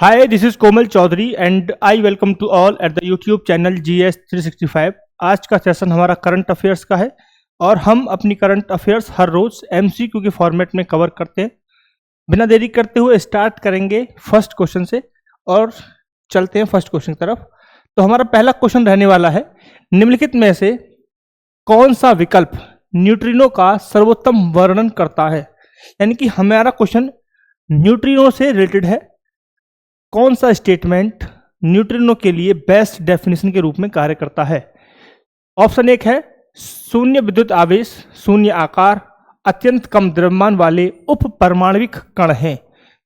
Hi, this is Komal Chaudhary and I welcome to all at the YouTube channel GS 365। आज का session हमारा current affairs का है और हम अपनी करंट अफेयर्स हर रोज MCQ के फॉर्मेट में कवर करते हैं। बिना देरी करते हुए स्टार्ट करेंगे फर्स्ट क्वेश्चन से और चलते हैं फर्स्ट क्वेश्चन की तरफ। तो हमारा पहला क्वेश्चन रहने वाला है, निम्नलिखित में से कौन सा विकल्प न्यूट्रिनो का सर्वोत्तम वर्णन करता है। यानी कि हमारा क्वेश्चन न्यूट्रिनो से रिलेटेड है। कौन सा स्टेटमेंट न्यूट्रिनो के लिए बेस्ट डेफिनेशन के रूप में कार्य करता है। ऑप्शन एक है शून्य विद्युत आवेश, शून्य आकार, अत्यंत कम द्रव्यमान वाले उप परमाणविक कण हैं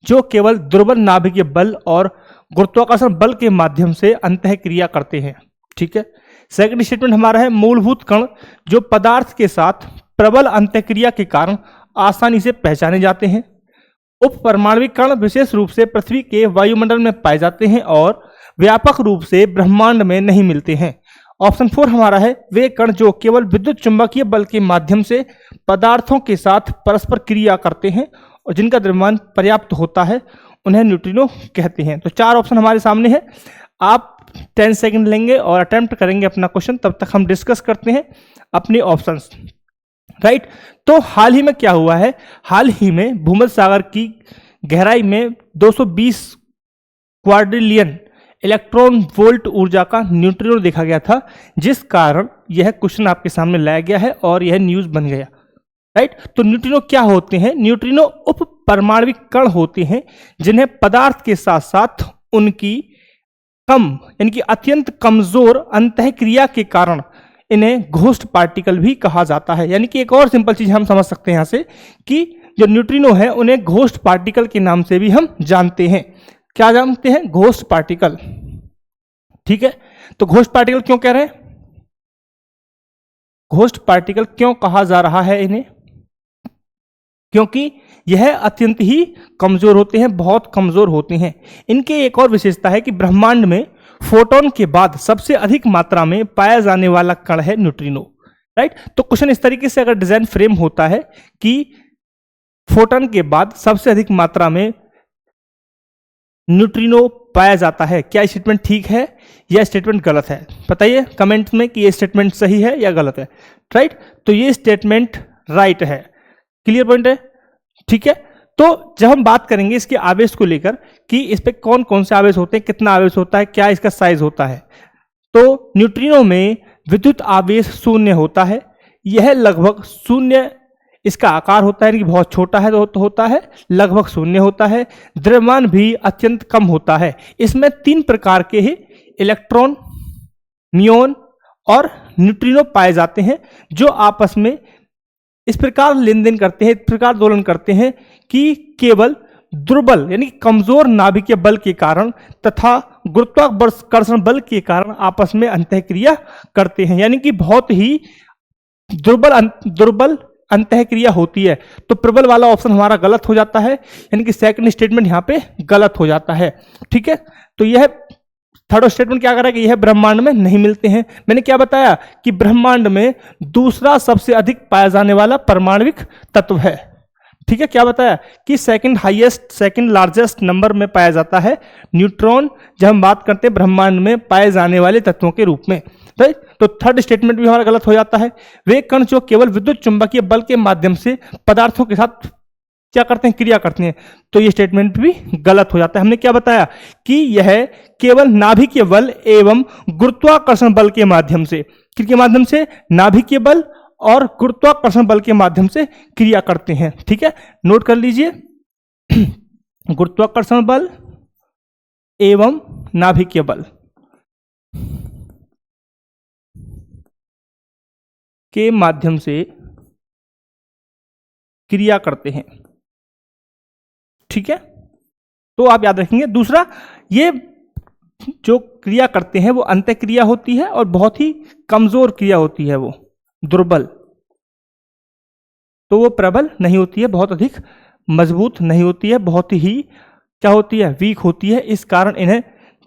जो केवल दुर्बल नाभिकीय बल और गुरुत्वाकर्षण बल के माध्यम से अंतःक्रिया करते हैं। ठीक है। सेकंड स्टेटमेंट हमारा है मूलभूत कण जो पदार्थ के साथ प्रबल अंतःक्रिया के कारण आसानी से पहचाने जाते हैं। उप परमाणविक कण विशेष रूप से पृथ्वी के वायुमंडल में पाए जाते हैं और व्यापक रूप से ब्रह्मांड में नहीं मिलते हैं। ऑप्शन 4 हमारा है वे कण जो केवल विद्युत चुंबकीय बल के माध्यम से पदार्थों के साथ परस्पर क्रिया करते हैं और जिनका द्रव्यमान पर्याप्त होता है उन्हें न्यूट्रिनो कहते हैं। तो 4 ऑप्शन हमारे सामने है। आप 10 सेकंड लेंगे और अटेम्प्ट करेंगे अपना क्वेश्चन, तब तक हम डिस्कस करते हैं अपने ऑप्शंस। राइट। तो हाल ही में क्या हुआ है, हाल ही में भूमध्य सागर की गहराई में 220 क्वाड्रिलियन इलेक्ट्रॉन वोल्ट ऊर्जा का न्यूट्रिनो देखा गया था, जिस कारण यह क्वेश्चन आपके सामने लाया गया है और यह न्यूज बन गया। राइट। तो न्यूट्रिनो क्या होते हैं? न्यूट्रिनो उप परमाणविक कण होते हैं जिन्हें पदार्थ के साथ साथ उनकी कम यानी कि अत्यंत कमजोर अंतःक्रिया के कारण इन्हें घोस्ट पार्टिकल भी कहा जाता है। यानी कि एक और सिंपल चीज हम समझ सकते हैं यहां से कि जो न्यूट्रिनो है उन्हें घोस्ट पार्टिकल के नाम से भी हम जानते हैं। क्या जानते हैं? Ghost particle. ठीक है। तो घोस्ट पार्टिकल क्यों कह रहे हैं? घोस्ट पार्टिकल क्यों कहा जा रहा है इन्हें? क्योंकि यह अत्यंत ही कमजोर होते हैं, बहुत कमजोर होते हैं। इनके एक और विशेषता है कि ब्रह्मांड में फोटोन के बाद सबसे अधिक मात्रा में पाया जाने वाला कण है न्यूट्रिनो। राइट। तो क्वेश्चन इस तरीके से अगर डिजाइन फ्रेम होता है कि फोटोन के बाद सबसे अधिक मात्रा में न्यूट्रिनो पाया जाता है, क्या स्टेटमेंट ठीक है या स्टेटमेंट गलत है? बताइए कमेंट में कि ये स्टेटमेंट सही है या गलत है। राइट। तो ये स्टेटमेंट राइट है। क्लियर पॉइंट है? ठीक है। तो जब हम बात करेंगे इसके आवेश को लेकर कि इस पे कौन कौन से आवेश होते हैं, कितना आवेश होता है, क्या इसका साइज होता है, तो न्यूट्रिनो में विद्युत आवेश शून्य होता है। यह लगभग शून्य इसका आकार होता है, यानी कि बहुत छोटा है तो होता है, लगभग शून्य होता है। द्रव्यमान भी अत्यंत कम होता है। इसमें 3 प्रकार के ही इलेक्ट्रॉन, म्यून और न्यूट्रिनो पाए जाते हैं जो आपस में इस प्रकार लेन देन करते हैं, इस प्रकार दोलन करते हैं कि केवल दुर्बल यानी कमजोर नाभिकीय बल के कारण तथा गुरुत्वाकर्षण बल के कारण आपस में अंतःक्रिया करते हैं। यानी कि बहुत ही दुर्बल अंतःक्रिया होती है। तो प्रबल वाला ऑप्शन हमारा गलत हो जाता है, यानी कि सेकंड स्टेटमेंट यहां पे गलत हो जाता है। ठीक है। तो यह थर्ड स्टेटमेंट क्या कर रहा है कि यह ब्रह्मांड में नहीं मिलते हैं। मैंने क्या बताया कि ब्रह्मांड में दूसरा सबसे अधिक पाया जाने वाला परमाणविक तत्व है। ठीक है। क्या बताया कि second highest, second largest number में पाया जाता है न्यूट्रॉन जब हम बात करते हैं ब्रह्मांड में पाए जाने वाले तत्वों के रूप में। राइट। तो थर्ड स्टेटमेंट भी हमारा गलत हो जाता है। वे कण जो केवल विद्युत चुंबकीय बल के माध्यम से पदार्थों के साथ क्या करते हैं, क्रिया करते हैं, तो ये स्टेटमेंट भी गलत हो जाता है। हमने क्या बताया कि यह केवल नाभिकीय बल एवं गुरुत्वाकर्षण बल के माध्यम से, किसके माध्यम से? नाभिकीय बल और गुरुत्वाकर्षण बल के माध्यम से क्रिया करते हैं। ठीक है। नोट कर लीजिए गुरुत्वाकर्षण बल एवं नाभिकीय बल के माध्यम से क्रिया करते हैं। ठीक है। तो आप याद रखेंगे। दूसरा, ये जो क्रिया करते हैं वो अंतःक्रिया होती है और बहुत ही कमजोर क्रिया होती है, वो दुर्बल। तो वो प्रबल नहीं होती है, बहुत अधिक मजबूत नहीं होती है, बहुत ही क्या होती है, वीक होती है। इस कारण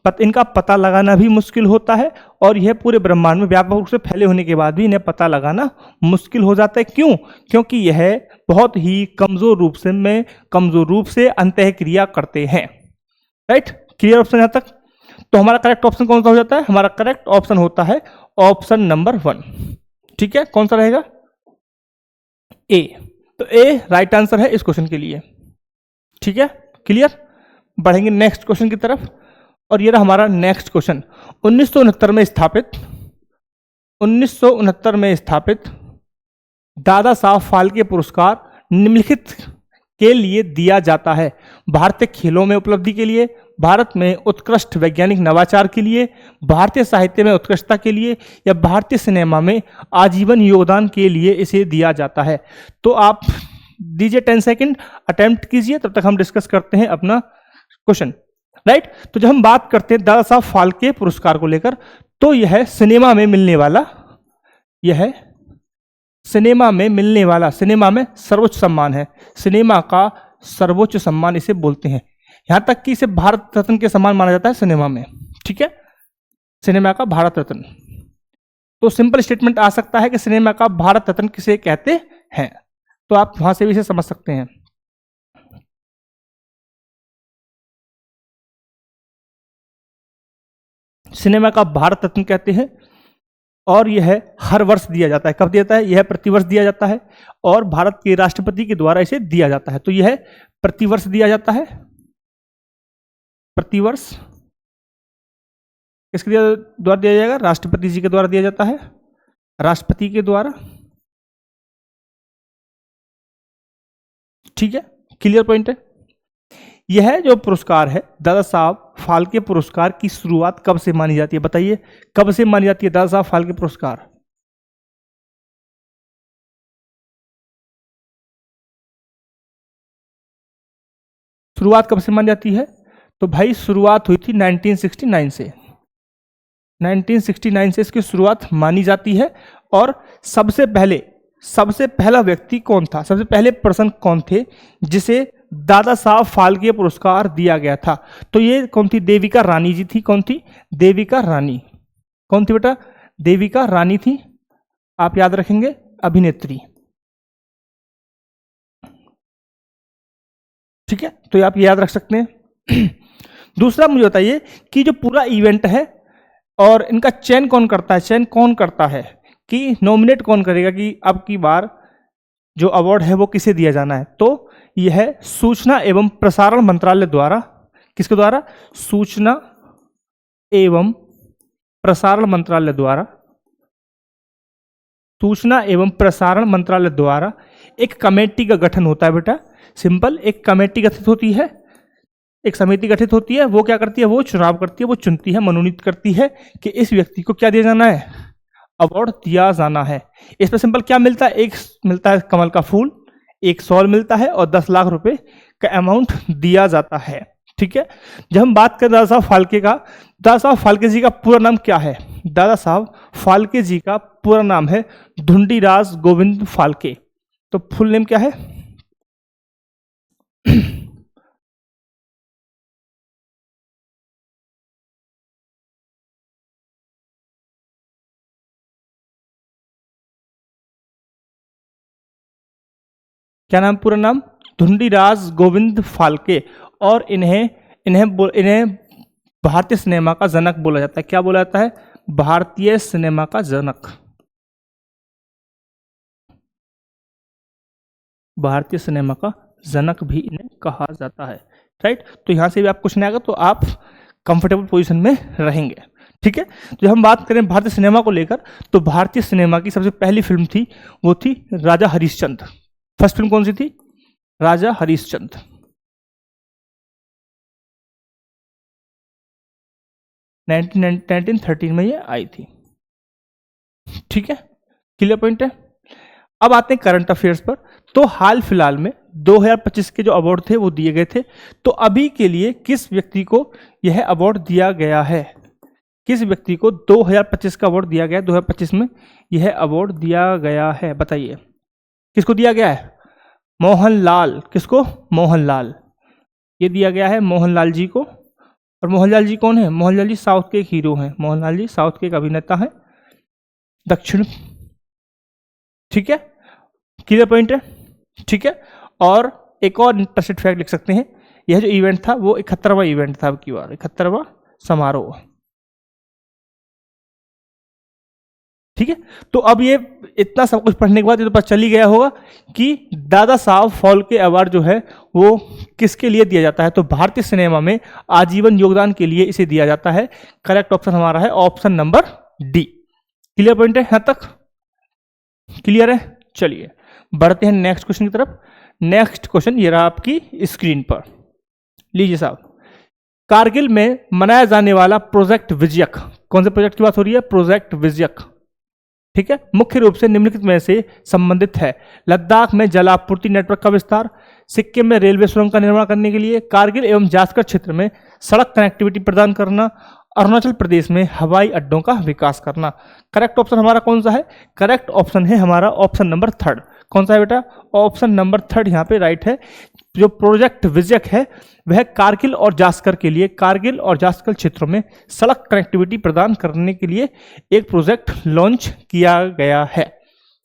इनका पता लगाना भी मुश्किल होता है और यह पूरे ब्रह्मांड में व्यापक रूप से फैले होने के बाद भी इन्हें पता लगाना मुश्किल हो जाता है। क्यों? क्योंकि यह बहुत ही कमजोर रूप से अंतःक्रिया करते हैं। राइट। क्लियर ऑप्शन यहाँ तक? तो हमारा करेक्ट ऑप्शन कौन सा हो जाता है? हमारा करेक्ट ऑप्शन होता है ऑप्शन नंबर 1। ठीक है, कौन सा रहेगा? ए। तो ए राइट आंसर है इस क्वेश्चन के लिए। ठीक है, क्लियर। बढ़ेंगे नेक्स्ट क्वेश्चन की तरफ, और ये रहा हमारा नेक्स्ट क्वेश्चन। 1969 में स्थापित दादा साहब फाल्के पुरस्कार निम्नलिखित के लिए दिया जाता है? भारतीय खेलों में उपलब्धि के लिए, भारत में उत्कृष्ट वैज्ञानिक नवाचार के लिए, भारतीय साहित्य में उत्कृष्टता के लिए, या भारतीय सिनेमा में आजीवन योगदान के लिए इसे दिया जाता है। तो आप दीजिए 10 सेकंड, अटेम्प्ट कीजिए, तब तक हम डिस्कस करते हैं अपना क्वेश्चन। राइट, तो जब हम बात करते हैं दादा साहब फाल्के पुरस्कार को लेकर, तो यह सिनेमा में मिलने वाला, यह सिनेमा में सर्वोच्च सम्मान है। सिनेमा का सर्वोच्च सम्मान इसे बोलते हैं। यहां तक कि इसे भारत रत्न के समान माना जाता है सिनेमा में। ठीक है, सिनेमा का भारत रत्न। तो सिंपल स्टेटमेंट आ सकता है कि सिनेमा का भारत रत्न किसे कहते हैं, तो आप वहां से भी इसे समझ सकते हैं। सिनेमा का भारत रत्न कहते हैं, और यह हर वर्ष दिया जाता है। कब दिया जाता है? यह प्रतिवर्ष दिया जाता है, और भारत के राष्ट्रपति के द्वारा इसे दिया जाता है। तो यह प्रतिवर्ष दिया जाता है। प्रतिवर्ष किसके द्वारा दिया जाएगा? राष्ट्रपति जी के द्वारा दिया जाता है, राष्ट्रपति के द्वारा। ठीक है, क्लियर पॉइंट है। यह जो पुरस्कार है दादा साहब फाल्के पुरस्कार की शुरुआत कब से मानी जाती है? बताइए, कब से मानी जाती है दादा साहब फाल्के पुरस्कार? शुरुआत कब से मानी जाती है? तो भाई शुरुआत हुई थी 1969 से। 1969 से इसकी शुरुआत मानी जाती है। और सबसे पहला व्यक्ति कौन था? सबसे पहले पर्सन कौन थे जिसे दादा साहब फाल्के पुरस्कार दिया गया था? तो ये कौन थी? देविका रानी जी थी। कौन थी? देविका रानी। कौन थी बेटा? देविका रानी थी। आप याद रखेंगे, अभिनेत्री। ठीक है, तो आप याद रख सकते हैं। दूसरा मुझे बताइए कि जो पूरा इवेंट है और इनका चयन कौन करता है? चयन कौन करता है कि नॉमिनेट कौन करेगा कि अब की बार जो अवार्ड है वो किसे दिया जाना है? तो यह सूचना एवं प्रसारण मंत्रालय द्वारा, किसके द्वारा? सूचना एवं प्रसारण मंत्रालय द्वारा, सूचना एवं प्रसारण मंत्रालय द्वारा एक कमेटी का गठन होता है बेटा। सिंपल, एक कमेटी गठित होती है, एक समिति गठित होती है। वो क्या करती है? वो चुनाव करती है, वो चुनती है, मनोनीत करती है कि इस व्यक्ति को क्या दिया जाना है? अवार्ड दिया जाना है। इस पर सिंपल क्या मिलता है? एक मिलता है कमल का फूल, एक शॉल मिलता है, और 10 लाख रुपए का अमाउंट दिया जाता है। ठीक है, जब हम बात करें दादा साहब फाल्के का, दादा साहब फाल्के जी का पूरा नाम क्या है? दादा साहब फाल्के जी का पूरा नाम है ढूंढीराज गोविंद फाल्के। तो फुल नेम क्या है? क्या नाम? पूरा नाम ढूंढीराज गोविंद फाल्के। और इन्हें भारतीय सिनेमा का जनक बोला जाता है। क्या बोला जाता है? भारतीय सिनेमा का जनक। भारतीय सिनेमा का जनक भी इन्हें कहा जाता है। राइट, तो यहां से भी आप कुछ नहीं आएगा तो आप कंफर्टेबल पोजीशन में रहेंगे। ठीक है, तो जब हम बात करें भारतीय सिनेमा को लेकर, तो भारतीय सिनेमा की सबसे पहली फिल्म थी, वो थी राजा हरिश्चंद्र। फर्स्ट फिल्म कौन सी थी? राजा हरिश्चंद्र। 1913 में ये आई थी। ठीक है, क्लियर पॉइंट है। अब आते हैं करंट अफेयर्स पर। तो हाल फिलहाल में 2025 के जो अवार्ड थे वो दिए गए थे। तो अभी के लिए किस व्यक्ति को यह अवार्ड दिया गया है? किस व्यक्ति को 2025 का अवार्ड दिया गया? 2025 में यह अवार्ड दिया गया है, बताइए किसको दिया गया है? मोहनलाल। किसको? मोहनलाल। ये दिया गया है मोहनलाल जी को। और मोहनलाल जी कौन है? मोहनलाल जी साउथ के एक हीरो हैं। मोहनलाल जी साउथ के एक अभिनेता हैं, दक्षिण। ठीक है, क्लियर पॉइंट है। ठीक है, और एक और इंटरेस्टेड फैक्ट लिख सकते हैं, यह जो इवेंट था वो 71वां इवेंट था, अब की बार 71वां समारोह। ठीक है, तो अब ये इतना सब कुछ पढ़ने के बाद ये तो पता चल ही गया होगा कि दादा साहब फाल्के अवार्ड जो है वो किसके लिए दिया जाता है। तो भारतीय सिनेमा में आजीवन योगदान के लिए इसे दिया जाता है। करेक्ट ऑप्शन हमारा है option number D. Clear point है यहां तक? क्लियर है? चलिए बढ़ते हैं नेक्स्ट क्वेश्चन की तरफ। नेक्स्ट क्वेश्चन ये रहा आपकी स्क्रीन पर, लीजिए साहब। कारगिल में मनाया जाने वाला प्रोजेक्ट विजयक, कौन से प्रोजेक्ट की बात हो रही है? प्रोजेक्ट विजयक। ठीक है, मुख्य रूप से निम्नलिखित में से संबंधित है। लद्दाख में जल आपूर्ति नेटवर्क का विस्तार, सिक्किम में रेलवे सुरंग का निर्माण करने के लिए, कारगिल एवं जास्कर क्षेत्र में सड़क कनेक्टिविटी प्रदान करना, अरुणाचल प्रदेश में हवाई अड्डों का विकास करना। करेक्ट ऑप्शन हमारा कौन सा है? करेक्ट ऑप्शन है हमारा ऑप्शन नंबर थर्ड। कौन सा है बेटा? ऑप्शन नंबर थर्ड यहाँ पे राइट है। जो प्रोजेक्ट विजयक है वह कारगिल और जास्कर के लिए, कारगिल और जास्कर क्षेत्रों में सड़क कनेक्टिविटी प्रदान करने के लिए एक प्रोजेक्ट लॉन्च किया गया है।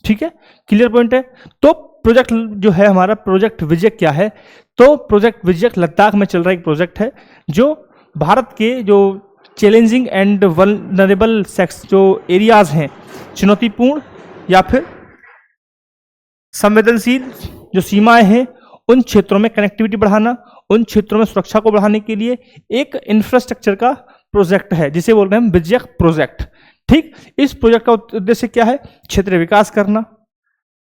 ठीक है, क्लियर पॉइंट है? तो प्रोजेक्ट जो है हमारा प्रोजेक्ट विजयक क्या है? तो प्रोजेक्ट विजयक लद्दाख में चल रहा एक प्रोजेक्ट है जो भारत के जो चैलेंजिंग एंड वल्नरेबल सेक्स जो एरियाज हैं, चुनौतीपूर्ण या फिर संवेदनशील जो सीमाएं हैं, उन क्षेत्रों में कनेक्टिविटी बढ़ाना, उन क्षेत्रों में सुरक्षा को बढ़ाने के लिए एक इंफ्रास्ट्रक्चर का प्रोजेक्ट है जिसे बोल रहे हैं विजयक प्रोजेक्ट। ठीक, इस प्रोजेक्ट का उद्देश्य क्या है? क्षेत्रीय विकास करना,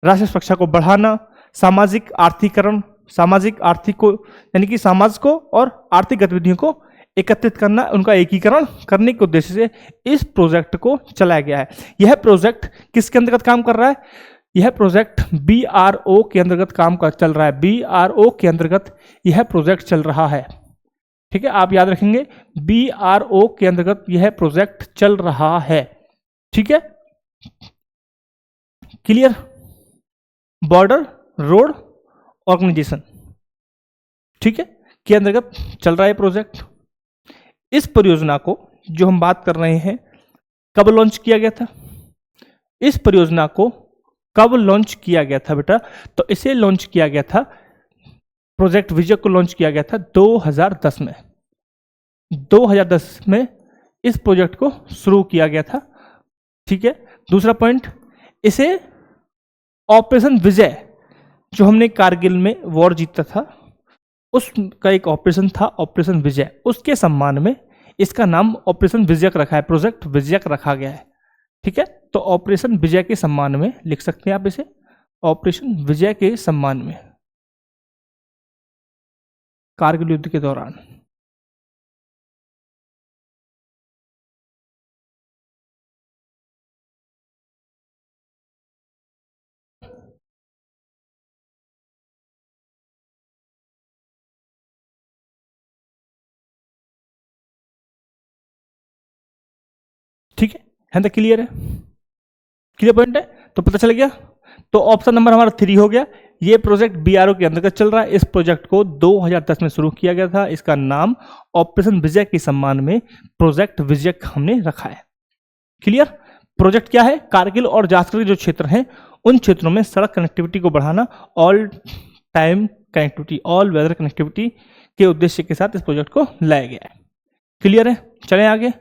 राष्ट्रीय सुरक्षा को बढ़ाना, सामाजिक आर्थिकरण, सामाजिक आर्थिक को यानी कि समाज को और आर्थिक गतिविधियों को एकत्रित करना, उनका एकीकरण करने के उद्देश्य से इस प्रोजेक्ट को चलाया गया है। यह प्रोजेक्ट किसके अंतर्गत काम कर रहा है? यह प्रोजेक्ट BRO के अंतर्गत काम कर चल रहा है। BRO के अंतर्गत यह प्रोजेक्ट चल रहा है। ठीक है, आप याद रखेंगे BRO के अंतर्गत यह प्रोजेक्ट चल रहा है। ठीक है, क्लियर? बॉर्डर रोड ऑर्गेनाइजेशन, ठीक है, के अंतर्गत चल रहा है प्रोजेक्ट। इस परियोजना को जो हम बात कर रहे हैं कब लॉन्च किया गया था? इस परियोजना को कब लॉन्च किया गया था बेटा? तो इसे लॉन्च किया गया था, प्रोजेक्ट विजय को लॉन्च किया गया था 2010 में। 2010 में इस प्रोजेक्ट को शुरू किया गया था। ठीक है, दूसरा पॉइंट, इसे ऑपरेशन विजय जो हमने कारगिल में वॉर जीता था उसका एक ऑपरेशन था, ऑपरेशन विजय, उसके सम्मान में इसका नाम ऑपरेशन विजयक रखा है, प्रोजेक्ट विजयक रखा गया है। ठीक है, तो ऑपरेशन विजय के सम्मान में लिख सकते हैं आप इसे, ऑपरेशन विजय के सम्मान में कारगिल युद्ध के दौरान। ठीक है तो क्लियर है? क्लियर पॉइंट है? तो पता चल गया। तो ऑप्शन नंबर हमारा 3 हो गया। ये प्रोजेक्ट BRO के अंतर्गत चल रहा है। इस प्रोजेक्ट को 2010 में शुरू किया गया था। इसका नाम ऑपरेशन विजय के सम्मान में प्रोजेक्ट विजय हमने रखा है। क्लियर? प्रोजेक्ट क्या है? कारगिल और जास्कर के जो क्षेत्र हैं उन क्षेत्रों में सड़क कनेक्टिविटी को बढ़ाना, all time connectivity, all weather connectivity के उद्देश्य के साथ इस प्रोजेक्ट को लाया गया है। क्लियर है? चलें आगे।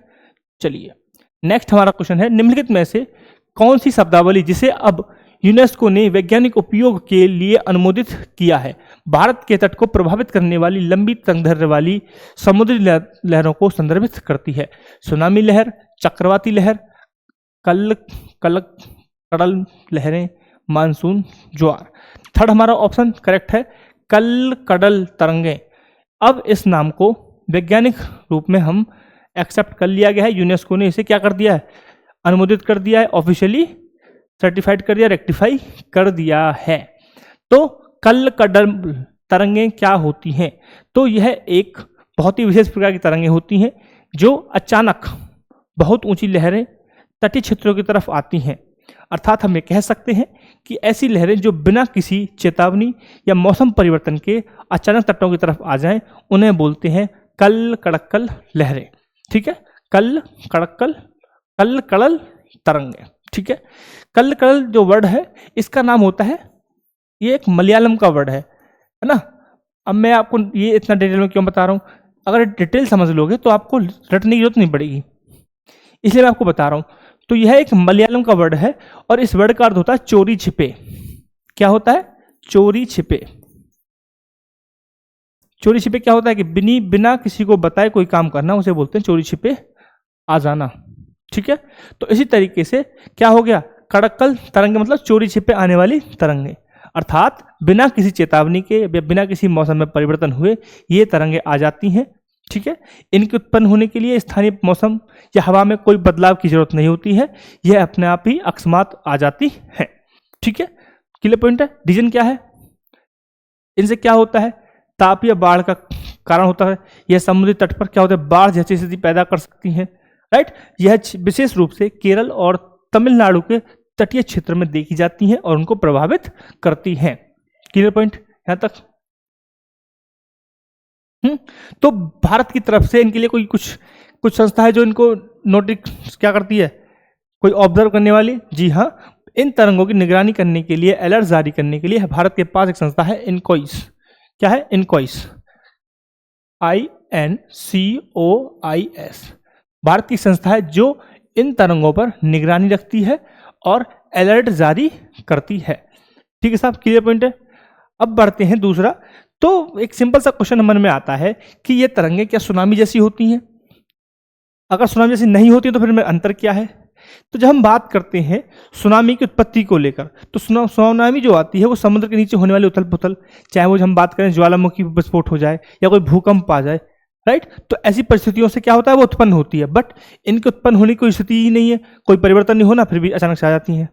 चलिए नेक्स्ट हमारा क्वेश्चन है, निम्नलिखित में से कौन सी शब्दावली जिसे अब यूनेस्को ने वैज्ञानिक उपयोग के लिए अनुमोदित किया है, भारत के तट को प्रभावित करने वाली लंबी तरंगदैर्घ्य वाली समुद्री लहरों को संदर्भित करती है? सुनामी लहर, चक्रवाती लहर, कड़ल लहरें, मानसून ज्वार। थर्ड हमारा ऑप्शन करेक्ट है, कड़ल तरंगें। अब इस नाम को वैज्ञानिक रूप में हम एक्सेप्ट कर लिया गया है। यूनेस्को ने इसे क्या कर दिया है? अनुमोदित कर दिया है, ऑफिशियली सर्टिफाइड कर दिया, रेक्टिफाई कर दिया है। तो कड़ल तरंगें क्या होती हैं? तो यह एक बहुत ही विशेष प्रकार की तरंगें होती हैं जो अचानक बहुत ऊंची लहरें तटीय क्षेत्रों की तरफ आती हैं। अर्थात हम ये कह सकते हैं कि ऐसी लहरें जो बिना किसी चेतावनी या मौसम परिवर्तन के अचानक तटों की तरफ आ जाएं, उन्हें बोलते हैं कड़ल लहरें। ठीक है, कड़ल तरंगें। ठीक है, कड़ल जो वर्ड है इसका नाम होता है, ये एक मलयालम का वर्ड है ना, अब मैं आपको ये इतना डिटेल में क्यों बता रहा हूँ, अगर डिटेल समझ लोगे तो आपको रटने की जरूरत नहीं पड़ेगी, इसलिए मैं आपको बता रहा हूँ। तो यह एक मलयालम का वर्ड है और इस वर्ड का अर्थ होता है चोरी छिपे। क्या होता है? चोरी छिपे। चोरी छिपे क्या होता है कि बिना किसी को बताए कोई काम करना, उसे बोलते हैं चोरी छिपे आ जाना। ठीक है, तो इसी तरीके से क्या हो गया, कड़कल तरंगे मतलब चोरी छिपे आने वाली तरंगे, अर्थात बिना किसी चेतावनी के या बिना किसी मौसम में परिवर्तन हुए ये तरंगे आ जाती हैं। ठीक है, इनके उत्पन्न होने के लिए स्थानीय मौसम या हवा में कोई बदलाव की जरूरत नहीं होती है, यह अपने आप ही अकस्मात आ जाती है। ठीक है, क्लियर पॉइंट है। रीजन क्या है, इनसे क्या होता है, ताप या बाढ़ का कारण होता है। यह समुद्री तट पर क्या होता है, बाढ़ जैसी स्थिति पैदा कर सकती हैं। राइट, यह विशेष रूप से केरल और तमिलनाडु के तटीय क्षेत्र में देखी जाती हैं और उनको प्रभावित करती हैं। क्लियर पॉइंट यहां तक। तो भारत की तरफ से इनके लिए कोई कुछ संस्था है जो इनको नोटिस क्या करती है, कोई ऑब्जर्व करने वाली। जी हाँ, इन तरंगों की निगरानी करने के लिए, अलर्ट जारी करने के लिए भारत के पास एक संस्था है, इनकॉइस। क्या है? INCOIS, INCOIS। भारत की संस्था है जो इन तरंगों पर निगरानी रखती है और अलर्ट जारी करती है। ठीक है साहब, क्लियर पॉइंट है। अब बढ़ते हैं दूसरा। तो एक सिंपल सा क्वेश्चन मन में आता है कि ये तरंगे क्या सुनामी जैसी होती हैं? अगर सुनामी जैसी नहीं होती तो फिर में अंतर क्या है? तो जब हम बात करते हैं सुनामी की उत्पत्ति को लेकर, तो सुनामी जो आती है वो समुद्र के नीचे होने वाली उथल पुथल, चाहे वो हम बात करें ज्वालामुखी विस्फोट हो जाए या कोई भूकंप आ जाए, राइट, तो ऐसी परिस्थितियों से क्या होता है, वो उत्पन्न होती है। बट इनके उत्पन्न होने की कोई स्थिति ही नहीं है, कोई परिवर्तन नहीं होना, फिर भी अचानक से आ जाती हैं।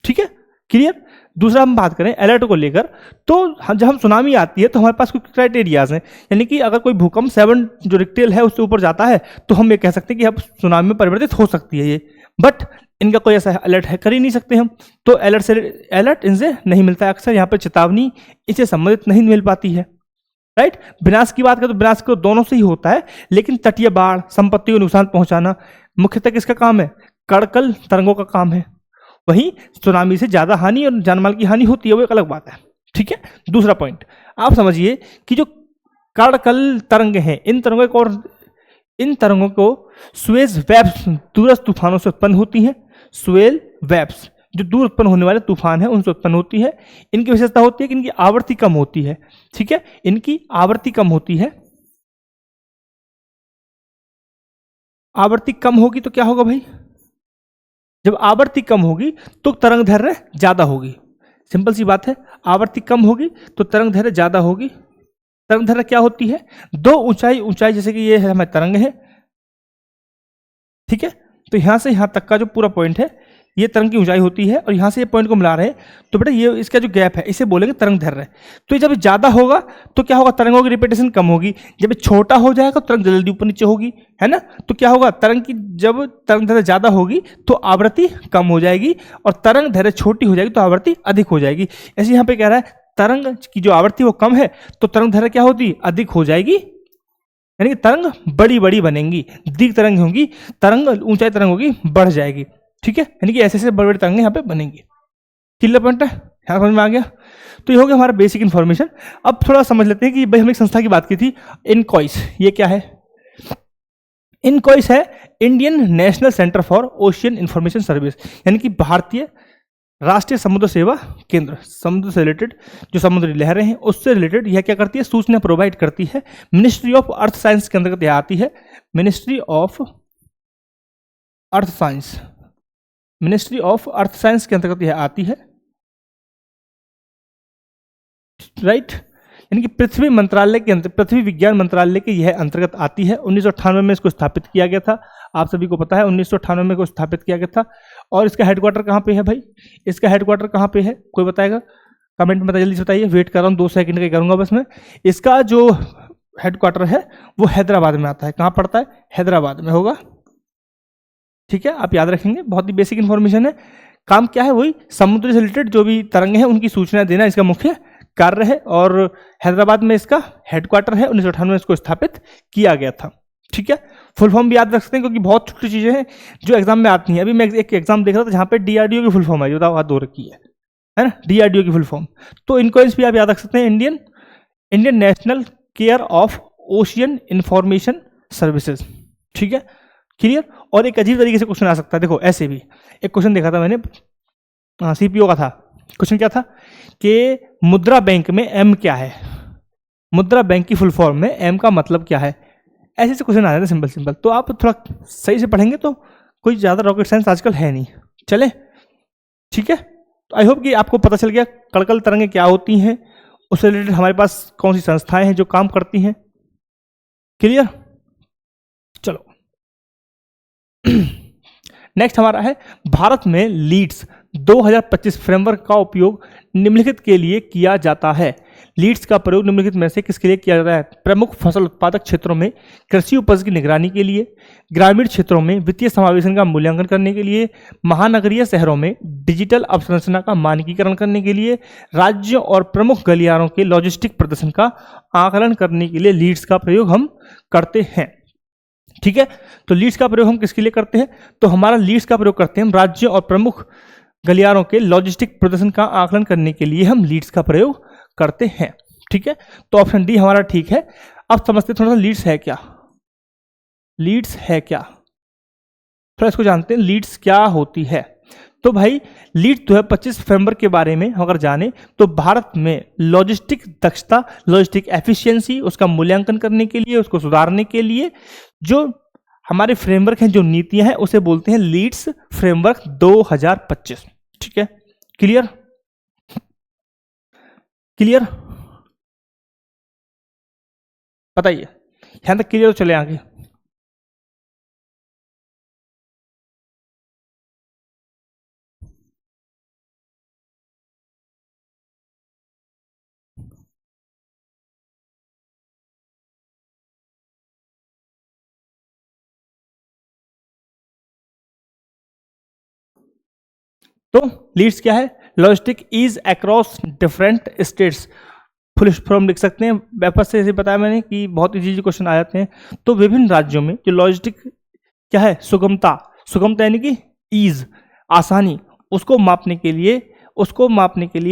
ठीक है, क्लियर। दूसरा हम बात करें अलर्ट को लेकर, तो जब हम सुनामी आती है तो हमारे पास कुछ क्राइटेरियाज हैं, यानी कि अगर कोई भूकंप 7 जो रिक्टर है उससे ऊपर जाता है तो हम ये कह सकते हैं कि अब सुनामी में परिवर्तित हो सकती है ये। बट इनका कोई ऐसा अलर्ट है कर ही नहीं सकते हम, तो अलर्ट इनसे नहीं मिलता है। अक्सर यहाँ पर चेतावनी इससे संबंधित नहीं मिल पाती है। राइट, विनाश की बात करें तो विनाश को दोनों से ही होता है, लेकिन तटीय बाढ़, संपत्ति को नुकसान पहुंचाना मुख्यतः किसका काम है, कड़कल तरंगों का काम है। वहीं सुनामी से ज्यादा हानि और जानमाल की हानि होती है, वो एक अलग बात है। ठीक है, दूसरा पॉइंट आप समझिए कि जो कड़कल तरंगे हैं, इन तरंगों को स्वेज वेव्स दूरस्थ तूफानों से उत्पन्न होती हैं। स्वेल वेव्स जो दूर उत्पन्न होने वाले तूफान है उनसे उत्पन्न होती है। इनकी विशेषता होती है कि इनकी आवृत्ति कम होती है। ठीक है, इनकी आवृत्ति कम होती है। आवृत्ति कम होगी तो क्या होगा भाई, जब आवृत्ति कम होगी तो तरंग दैर्घ्य ज्यादा होगी। सिंपल सी बात है, आवृत्ति कम होगी तो तरंग दैर्घ्य ज्यादा होगी। तरंग दैर्घ्य क्या होती है, दो ऊंचाई, जैसे कि ये है हमारी तरंग है। ठीक है, तो यहां से यहां तक का जो पूरा पॉइंट है ये तरंग की ऊंचाई होती है, और यहां से ये पॉइंट को मिला रहे हैं तो बेटा ये इसका जो गैप है इसे बोलेंगे तरंग दैर्घ्य। तो जब ज्यादा होगा तो क्या होगा, तरंगों की रिपीटेशन कम होगी। जब छोटा हो जाएगा तो तरंग जल्दी ऊपर नीचे होगी, है ना। तो क्या होगा, जब तरंग दैर्घ्य ज्यादा होगी तो आवृत्ति कम हो जाएगी, और तरंग दैर्घ्य छोटी हो जाएगी तो आवृत्ति अधिक हो जाएगी। ऐसे यहाँ पे कह रहा है तरंग की जो आवृत्ति वो कम है तो तरंग दैर्घ्य क्या होती, अधिक हो जाएगी, यानी कि तरंग बड़ी बड़ी बनेंगी, दीर्घ तरंग होगी, तरंग ऊंचाई तरंग होगी बढ़ जाएगी। ठीक है, यानी कि ऐसे बड़े बड़े तरंगे यहाँ पे बनेंगी। क्लियर पॉइंट है, यहाँ समझ में आ गया। तो ये हो गया हमारा बेसिक इन्फॉर्मेशन। अब थोड़ा समझ लेते हैं कि भाई हमने एक संस्था की बात की थी, इनकॉइस, ये क्या है। इनकॉइस है Indian national centre for ocean information service, यानी कि भारतीय राष्ट्रीय समुद्र सेवा केंद्र। समुद्र से रिलेटेड जो समुद्री लहरें हैं उससे रिलेटेड यह क्या करती है, सूचना प्रोवाइड करती है। मिनिस्ट्री ऑफ अर्थ साइंस के अंतर्गत यह आती है, मिनिस्ट्री ऑफ अर्थ साइंस के अंतर्गत यह आती है। राइट, यानी कि पृथ्वी मंत्रालय के पृथ्वी विज्ञान मंत्रालय के यह अंतर्गत आती है। 1998 में इसको स्थापित किया गया था, आप सभी को पता है 1998 में इसको स्थापित किया गया था। और इसका हेडक्वार्टर कहाँ पे है भाई, इसका हेडक्वार्टर कहाँ पे है, कोई बताएगा, कमेंट में बताइए, जल्दी से बताइए, वेट कर रहा हूँ 2 सेकंड का करूंगा बस मैं। इसका जो हेडक्वार्टर है वो हैदराबाद में आता है। कहाँ पड़ता है, हैदराबाद में होगा। ठीक है, आप याद रखेंगे, बहुत ही बेसिक इन्फॉर्मेशन है। काम क्या है, वही समुद्र से रिलेटेड जो भी तरंगे हैं उनकी सूचना देना इसका मुख्य कार्य है, और हैदराबाद में इसका हेडक्वार्टर है। 1998 में इसको स्थापित किया गया था। ठीक है, फुल फॉर्म भी याद रख सकते हैं क्योंकि बहुत छोटी चीजें हैं जो एग्जाम में आती हैं। अभी मैं एक एग्जाम देख रहा था जहाँ पे DRDO की फुल फॉर्म है, जो हाथ धो रखी है ना, DRDO की फुल फॉर्म। तो इनको भी आप याद रख सकते हैं, Indian Indian national care of ocean information services. ठीक है, क्लियर। और एक अजीब तरीके से क्वेश्चन आ सकता है, देखो ऐसे भी एक क्वेश्चन देखा था मैंने, सीपीओ का था। क्वेश्चन क्या था कि मुद्रा बैंक में एम क्या है, मुद्रा बैंक की फुल फॉर्म में एम का मतलब क्या है। ऐसे ऐसे क्वेश्चन आ जाते हैं सिंपल सिंपल, तो आप थोड़ा सही से पढ़ेंगे तो कोई ज़्यादा रॉकेट साइंस आजकल है नहीं। चले, ठीक है। तो आई होप कि आपको पता चल गया कड़कल तरंगें क्या होती हैं, उससे रिलेटेड हमारे पास कौन सी संस्थाएं हैं जो काम करती हैं। क्लियर, चलो। नेक्स्ट हमारा है भारत में लीड्स 2025 फ्रेमवर्क का उपयोग निम्नलिखित के लिए किया जाता है। लीड्स का प्रयोग निम्नलिखित में से किसके लिए किया जाता है? प्रमुख फसल उत्पादक क्षेत्रों में कृषि उपज की निगरानी के लिए, ग्रामीण क्षेत्रों में वित्तीय समावेशन का मूल्यांकन करने के लिए, महानगरीय शहरों में डिजिटल अवसंरचना का मानकीकरण करने के लिए, राज्यों और प्रमुख गलियारों के लॉजिस्टिक प्रदर्शन का आकलन करने के लिए लीड्स का प्रयोग हम करते हैं। ठीक है, तो लीड्स का प्रयोग हम किसके लिए करते हैं? तो हमारा लीड्स का प्रयोग करते हैं हम राज्यों और प्रमुख गलियारों के लॉजिस्टिक प्रदर्शन का आकलन करने के लिए हम लीड्स का प्रयोग करते हैं। ठीक है, तो ऑप्शन डी हमारा ठीक है। अब समझते थोड़ा सा लीड्स है क्या, लीड्स है क्या, थोड़ा इसको जानते हैं लीड्स क्या होती है। तो भाई लीड 2025 फ्रेमवर्क के बारे में अगर जाने तो भारत में लॉजिस्टिक दक्षता, लॉजिस्टिक एफिशिएंसी, उसका मूल्यांकन करने के लिए, उसको सुधारने के लिए जो हमारे फ्रेमवर्क हैं, जो नीतियां हैं, उसे बोलते हैं लीड्स फ्रेमवर्क 2025। ठीक है, क्लियर, क्लियर, बताइए यहां तक क्लियर, तो चले आगे। तो लीड्स क्या है? Logistic is across different states, full form लिख सकते हैं। वापस से ऐसे बताया मैंने कि बहुत इजी क्वेश्चन आ जाते हैं। तो विभिन्न राज्यों में जो लॉजिस्टिक क्या है, सुगमता, सुगमता यानी कि ईज, आसानी, उसको मापने के लिए,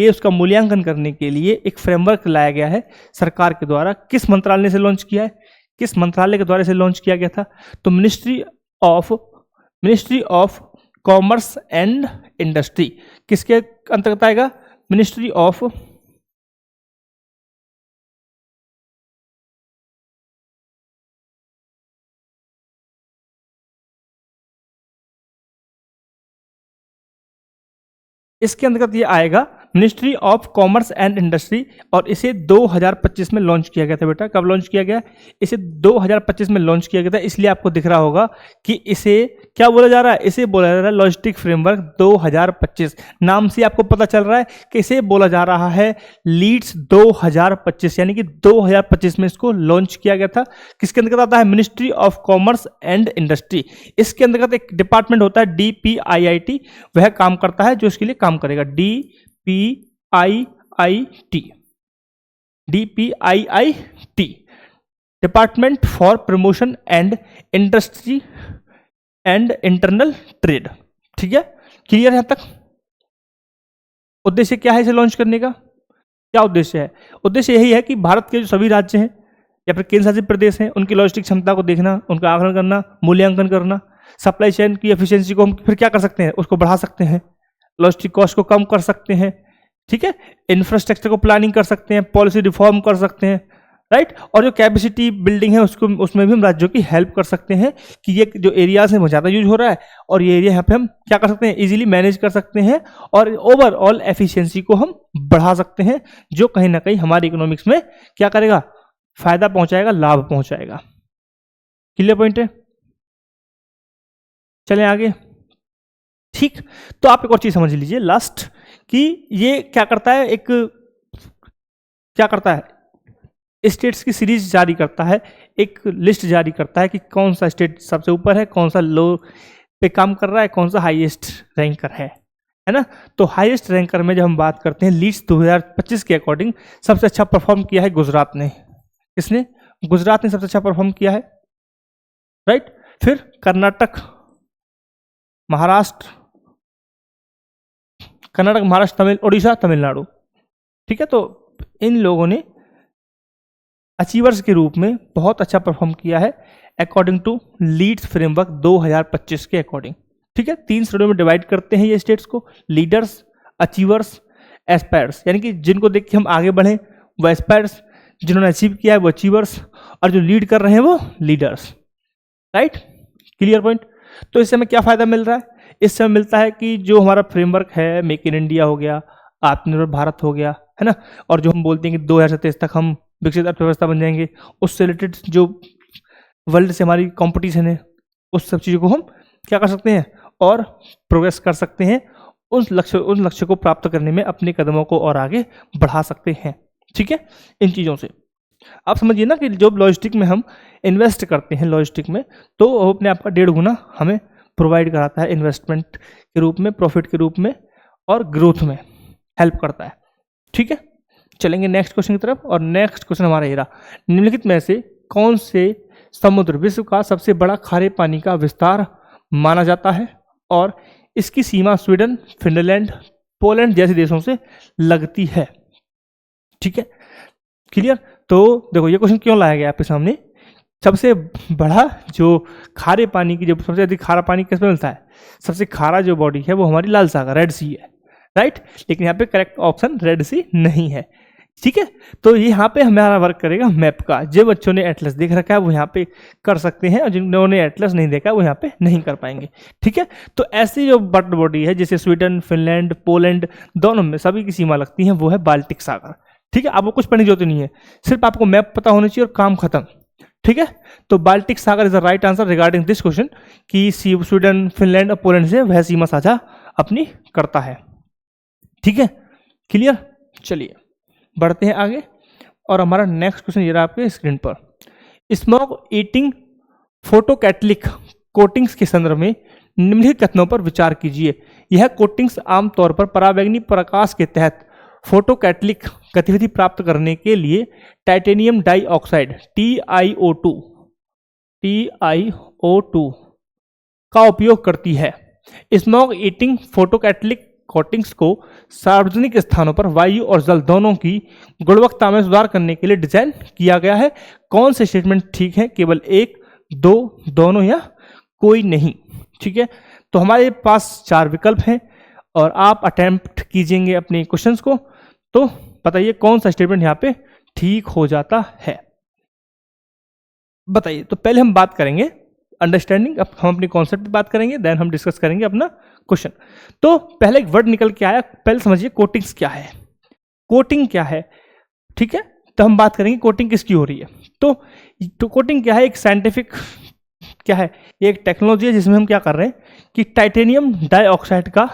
उसका मूल्यांकन करने के लिए एक फ्रेमवर्क लाया गया है सरकार के द्वारा। किस मंत्रालय से लॉन्च किया है, किस मंत्रालय के द्वारा से लॉन्च किया गया था? तो ministry of commerce and industry. किसके अंतर्गत आएगा? मिनिस्ट्री ऑफ, इसके अंतर्गत ये आएगा ministry of commerce and industry. और इसे 2025 में लॉन्च किया गया था। बेटा कब लॉन्च किया गया? इसे 2025 में लॉन्च किया गया था। इसलिए आपको दिख रहा होगा कि इसे क्या बोला जा रहा है? इसे बोला जा रहा है लॉजिस्टिक फ्रेमवर्क 2025। नाम से आपको पता चल रहा है कि इसे बोला जा रहा है लीड्स 2025, यानी कि 2025 में इसको लॉन्च किया गया था। किसके अंतर्गत आता है? Ministry of commerce and industry. इसके अंतर्गत एक डिपार्टमेंट होता है DPIIT, वह काम करता है, जो इसके लिए काम करेगा। DPIIT, department for promotion and industry and internal trade. ठीक है, क्लियर है यहां तक? उद्देश्य क्या है इसे लॉन्च करने का? क्या उद्देश्य है? उद्देश्य यही है कि भारत के जो सभी राज्य हैं या फिर केंद्र शासित प्रदेश हैं, उनकी लॉजिस्टिक क्षमता को देखना, उनका आकलन करना, मूल्यांकन करना, सप्लाई चेन की एफिशिएंसी को हम फिर क्या कर सकते हैं? उसको बढ़ा सकते हैं, लॉजिस्टिक कॉस्ट को कम कर सकते हैं। ठीक है, इंफ्रास्ट्रक्चर को प्लानिंग कर सकते हैं, पॉलिसी रिफॉर्म कर सकते हैं, राइट। और जो कैपेसिटी बिल्डिंग है उसको, उसमें भी हम राज्यों की हेल्प कर सकते हैं कि ये जो एरियाज है वो ज़्यादा यूज हो रहा है और ये एरिया यहाँ पे हम क्या कर सकते हैं? इजीली मैनेज कर सकते हैं और ओवरऑल एफिशिएंसी को हम बढ़ा सकते हैं, जो कहीं ना कहीं हमारी इकोनॉमिक्स में क्या करेगा? फायदा पहुंचाएगा, लाभ पहुंचाएगा। क्लियर पॉइंट है? चलें आगे। ठीक, तो आप एक और चीज समझ लीजिए लास्ट, कि ये क्या करता है, एक क्या करता है, स्टेट्स की सीरीज जारी करता है, एक लिस्ट जारी करता है कि कौन सा स्टेट सबसे ऊपर है, कौन सा लो पे काम कर रहा है, कौन सा हाईएस्ट रैंकर है ना। तो हाईएस्ट रैंकर में जब हम बात करते हैं लीड्स 2025 के अकॉर्डिंग, सबसे अच्छा परफॉर्म किया है गुजरात ने। किसने? गुजरात ने सबसे अच्छा परफॉर्म किया है, राइट। फिर कर्नाटक, महाराष्ट्र, कर्नाटक, महाराष्ट्र, उड़ीसा, तमिलनाडु। ठीक है, तो इन लोगों ने अचीवर्स के रूप में बहुत अच्छा परफॉर्म किया है अकॉर्डिंग टू लीड्स फ्रेमवर्क 2025 के अकॉर्डिंग। ठीक है, 3 श्रेणियों में डिवाइड करते हैं ये स्टेट्स को, लीडर्स, अचीवर्स, एस्पायर्स, यानी कि जिनको देख के हम आगे बढ़े वो एस्पायर्स, जिन्होंने अचीव किया है वो अचीवर्स, और जो लीड कर रहे हैं वो लीडर्स। Right, clear point. तो इससे हमें क्या फायदा मिल रहा है? इससे हमें मिलता है कि जो हमारा फ्रेमवर्क है, मेक इन इंडिया हो गया, आत्मनिर्भर भारत हो गया, है ना, और जो हम बोलते हैं कि 2027 तक हम विकसित अर्थव्यवस्था बन जाएंगे, उससे रिलेटेड जो वर्ल्ड से हमारी कंपटीशन है, उस सब चीज़ों को हम क्या कर सकते हैं और प्रोग्रेस कर सकते हैं, उस लक्ष्य को प्राप्त करने में अपने कदमों को और आगे बढ़ा सकते हैं। ठीक है, इन चीज़ों से आप समझिए ना कि जो लॉजिस्टिक में हम इन्वेस्ट करते हैं लॉजिस्टिक में, तो वो अपने आप का 1.5 गुना हमें प्रोवाइड कराता है इन्वेस्टमेंट के रूप में, प्रॉफिट के रूप में, और ग्रोथ में हेल्प करता है। ठीक है, चलेंगे नेक्स्ट क्वेश्चन की तरफ। और नेक्स्ट क्वेश्चन हमारा ये रहा, निम्नलिखित में से कौन से समुद्र विश्व का सबसे बड़ा खारे पानी का विस्तार माना जाता है और इसकी सीमा स्वीडन, फिनलैंड, पोलैंड जैसे देशों से लगती है? ठीक है, क्लियर। तो देखो ये क्वेश्चन क्यों लाया गया आपके सामने, सबसे बड़ा जो खारे पानी की, जो सबसे अधिक खारा पानी किस में मिलता है, सबसे खारा जो बॉडी है वो हमारी लाल सागर, रेड सी है। राइट, लेकिन यहाँ पे करेक्ट ऑप्शन रेड सी नहीं है। ठीक है, तो यहाँ पे हमारा वर्क करेगा मैप का। जो बच्चों ने एटलस देख रखा है वो यहाँ पे कर सकते हैं, और जिन्होंने एटलस नहीं देखा वो यहाँ पे नहीं कर पाएंगे। ठीक है, तो ऐसी जो बट बॉडी है जैसे स्वीडन, फिनलैंड, पोलैंड, दोनों में सभी की सीमा लगती है, वो है बाल्टिक सागर। ठीक है, आपको कुछ पढ़ने की जरूरत नहीं है, सिर्फ आपको मैप पता होना चाहिए और काम खत्म। ठीक है, तो Baltic Sagar is the right answer regarding this question कि स्वीडन, फिनलैंड और पोलैंड से वह सीमा साझा अपनी करता है। ठीक है, क्लियर। चलिए बढ़ते हैं आगे, और हमारा नेक्स्ट क्वेश्चन ये रहा आपके स्क्रीन पर। स्मॉग ईटिंग फोटोकैटलिक कोटिंग्स के संदर्भ में निम्नलिखित कथनों पर विचार कीजिए। यह कोटिंग्स आमतौर पर पराबैंगनी प्रकाश के तहत फोटोकैटलिक गतिविधि प्राप्त करने के लिए टाइटेनियम डाइऑक्साइड TiO2 का उपयोग करती है। स्मॉग ईटिंग फोटोकैटलिक कोटिंग्स को सार्वजनिक स्थानों पर वायु और जल दोनों की गुणवत्ता में सुधार करने के लिए डिजाइन किया गया है। कौन से स्टेटमेंट ठीक है? केवल 1, 2, दोनों या कोई नहीं? ठीक है, तो हमारे पास 4 विकल्प हैं और आप अटेम्प्ट कीजिएंगे अपने क्वेश्चंस को, तो बताइए कौन सा स्टेटमेंट यहाँ पे ठीक हो जाता है, बताइए। तो पहले हम बात करेंगे अंडरस्टैंडिंग, अब हम अपनी कॉन्सेप्ट पे बात करेंगे, देन हम डिस्कस करेंगे अपना क्वेश्चन। तो पहले एक वर्ड निकल के आया, पहले समझिए कोटिंग्स क्या है, कोटिंग क्या है। ठीक है, तो हम बात करेंगे कोटिंग किसकी हो रही है। तो कोटिंग क्या है, एक साइंटिफिक क्या है, ये एक टेक्नोलॉजी है जिसमें हम क्या कर रहे हैं कि टाइटेनियम डाइऑक्साइड का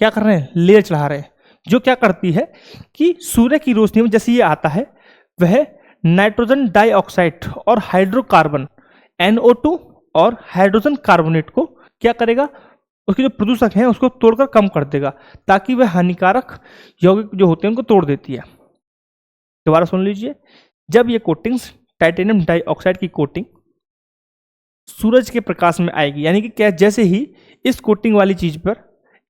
क्या कर रहे हैं, लेयर चढ़ा रहे हैं, जो क्या करती है कि सूर्य की रोशनी में जैसे ये आता है, वह नाइट्रोजन डाइऑक्साइड और हाइड्रोकार्बन NO2 और हाइड्रोजन कार्बोनेट को क्या करेगा, उसके जो प्रदूषक हैं उसको तोड़कर कम कर देगा, ताकि वह हानिकारक यौगिक जो होते हैं उनको तोड़ देती है। दोबारा सुन लीजिए, जब ये कोटिंग्स टाइटेनियम डाइऑक्साइड की कोटिंग सूरज के प्रकाश में आएगी, यानी कि क्या, जैसे ही इस कोटिंग वाली चीज पर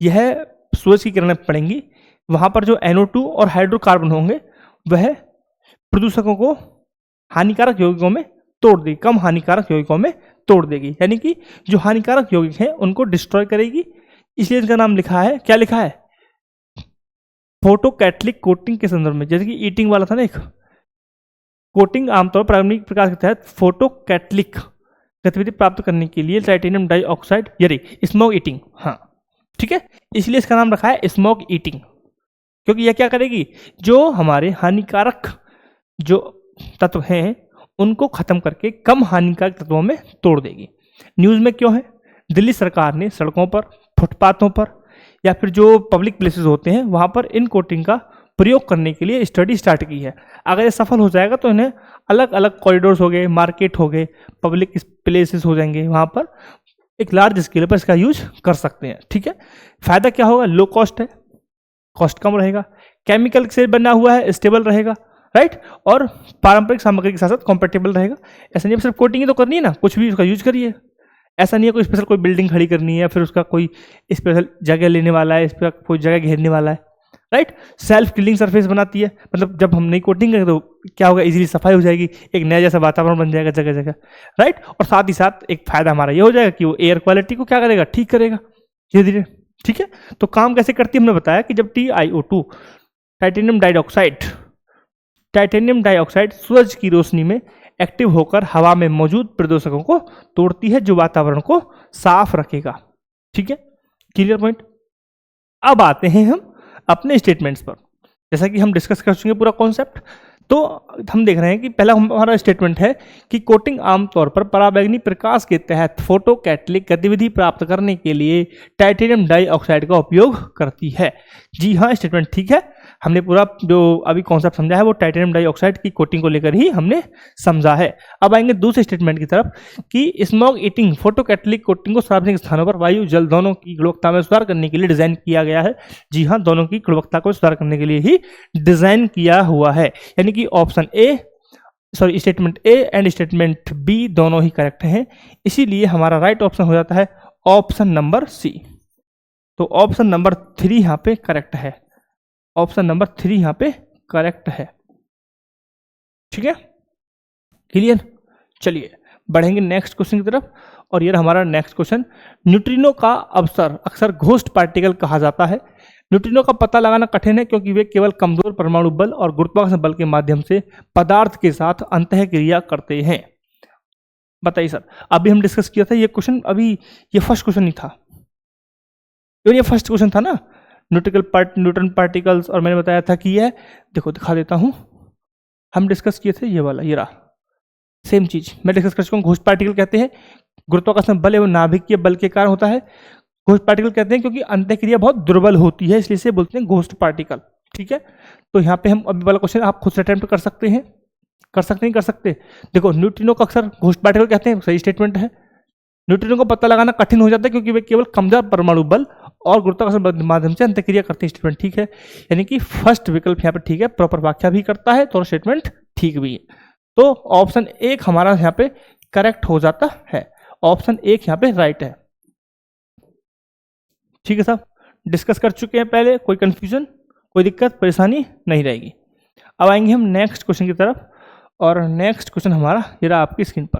यह सूरज की किरणें पड़ेंगी, वहां पर जो NO2 और हाइड्रोकार्बन होंगे वह प्रदूषकों को हानिकारक यौगिकों में तोड़ देगी, कम हानिकारक यौगिकों में तोड़ देगी, यानी कि जो हानिकारक यौगिक हैं उनको डिस्ट्रॉय करेगी। इसलिए इसका नाम लिखा है, क्या लिखा है, फोटोकैटलिक कोटिंग के संदर्भ में। जैसे कि ईटिंग वाला था ना, एक कोटिंग आमतौर पर प्राथमिक प्रकाश के तहत फोटोकैटलिक गतिविधि प्राप्त करने के लिए टाइटेनियम डाइऑक्साइड यानी स्मॉग ईटिंग, हाँ ठीक है, इसलिए इसका नाम रखा है स्मॉग ईटिंग, क्योंकि यह क्या करेगी, जो हमारे हानिकारक जो तत्व हैं उनको खत्म करके कम हानिकारक तत्वों में तोड़ देगी। न्यूज़ में क्यों है, दिल्ली सरकार ने सड़कों पर, फुटपाथों पर या फिर जो पब्लिक प्लेसेस होते हैं वहाँ पर इन कोटिंग का प्रयोग करने के लिए स्टडी स्टार्ट की है। अगर ये सफल हो जाएगा तो इन्हें अलग अलग कॉरिडोर्स हो गए, मार्केट हो गए, पब्लिक प्लेसेस हो जाएंगे, वहाँ पर एक लार्ज स्केल पर इसका यूज कर सकते हैं। ठीक है, फायदा क्या होगा, लो कॉस्ट है, कॉस्ट कम रहेगा, केमिकल से बना हुआ है, स्टेबल रहेगा, राइट, और पारंपरिक सामग्री के साथ साथ कॉम्पेटेबल रहेगा। ऐसा नहीं है सिर्फ कोटिंग ही तो करनी है ना, कुछ भी उसका यूज करिए। ऐसा नहीं है कोई स्पेशल कोई बिल्डिंग खड़ी करनी है, फिर उसका कोई स्पेशल जगह लेने वाला है, इस पर कोई जगह घेरने वाला है, राइट। सेल्फ क्लीनिंग सरफेस बनाती है, मतलब जब हम नई कोटिंग करेंगे तो क्या होगा, इजीली सफाई हो जाएगी, एक नया जैसा वातावरण बन जाएगा जगह जगह, राइट। और साथ ही साथ एक फायदा हमारा ये हो जाएगा कि वो एयर क्वालिटी को क्या करेगा, ठीक करेगा धीरे धीरे, ठीक है। तो काम कैसे करती है, हमने बताया कि जब TiO2 टाइटेनियम डाइऑक्साइड सूरज की रोशनी में एक्टिव होकर हवा में मौजूद प्रदूषकों को तोड़ती है, जो वातावरण को साफ रखेगा, ठीक है, क्लियर पॉइंट। अब आते हैं हम अपने स्टेटमेंट्स पर। जैसा कि हम डिस्कस कर चुके हैं पूरा कॉन्सेप्ट, तो हम देख रहे हैं कि पहला हमारा स्टेटमेंट है कि कोटिंग आमतौर पर पराबैंगनी प्रकाश के तहत फोटो कैटलिक गतिविधि प्राप्त करने के लिए टाइटेनियम डाइऑक्साइड का उपयोग करती है। जी हाँ, स्टेटमेंट ठीक है। हमने पूरा जो अभी कॉन्सेप्ट समझा है वो टाइटेनियम डाइऑक्साइड की कोटिंग को लेकर ही हमने समझा है। अब आएंगे दूसरे स्टेटमेंट की तरफ कि स्मॉग ईटिंग फोटो कैटलिक कोटिंग को सार्वजनिक स्थानों पर वायु जल दोनों की गुणवत्ता में सुधार करने के लिए डिजाइन किया गया है। जी हाँ, दोनों की गुणवत्ता को सुधार करने के लिए ही डिजाइन किया हुआ है, यानी कि option statement A and statement B दोनों ही करेक्ट हैं। इसीलिए हमारा राइट ऑप्शन हो जाता है ऑप्शन नंबर सी। तो ऑप्शन नंबर 3 यहाँ पे करेक्ट है, ऑप्शन नंबर 3 यहाँ पे करेक्ट है, ठीक है, क्लियर। चलिए बढ़ेंगे नेक्स्ट क्वेश्चन की तरफ, और ये हमारा नेक्स्ट क्वेश्चन। न्यूट्रिनो का अक्सर घोस्ट पार्टिकल कहा जाता है। न्यूट्रिनो का पता लगाना कठिन है क्योंकि वे केवल कमजोर परमाणु बल और गुरुत्वाकर्षण बल के माध्यम से पदार्थ के साथ अंतःक्रिया करते हैं। बताइए सर, अभी हम डिस्कस किया था ये क्वेश्चन, अभी ये फर्स्ट क्वेश्चन नहीं था, ये फर्स्ट क्वेश्चन था ना, न्यूट्रन पार्टिकल्स, और मैंने बताया था कि ये, देखो दिखा देता हूं, हम डिस्कस किए थे ये वाला, ये रहा सेम चीज मैं डिस्कस कर चुका हूं। घोस्ट पार्टिकल कहते हैं गुरुत्वाकर्षण बल एवं नाभिकीय बल के कारण होता है। घोस्ट पार्टिकल कहते हैं क्योंकि अंतःक्रिया बहुत दुर्बल होती है, इसलिए इसे बोलते हैं घोस्ट पार्टिकल, ठीक है। तो यहाँ पे हम अभी वाला क्वेश्चन आप खुद से अटेम्प्ट कर सकते हैं, नहीं कर सकते। देखो न्यूट्रिनो को अक्सर घोस्ट पार्टिकल कहते हैं, सही स्टेटमेंट है। न्यूट्रिनो को पता लगाना कठिन हो जाता है क्योंकि वे केवल कमजोर परमाणु बल और गुरुत्वाकर्षण बल के माध्यम से अंतःक्रिया करते हैं, स्टेटमेंट ठीक है। यानी कि फर्स्ट विकल्प यहाँ पे ठीक है, प्रॉपर व्याख्या भी करता है तो स्टेटमेंट ठीक भी है। तो ऑप्शन 1 हमारा यहाँ पे करेक्ट हो जाता है, ऑप्शन 1 यहाँ पे राइट है, ठीक है साहब। डिस्कस कर चुके हैं पहले, कोई कंफ्यूजन, कोई दिक्कत परेशानी नहीं रहेगी। अब आएंगे हम नेक्स्ट क्वेश्चन की तरफ, और नेक्स्ट क्वेश्चन हमारा ये रहा आपकी स्क्रीन पर।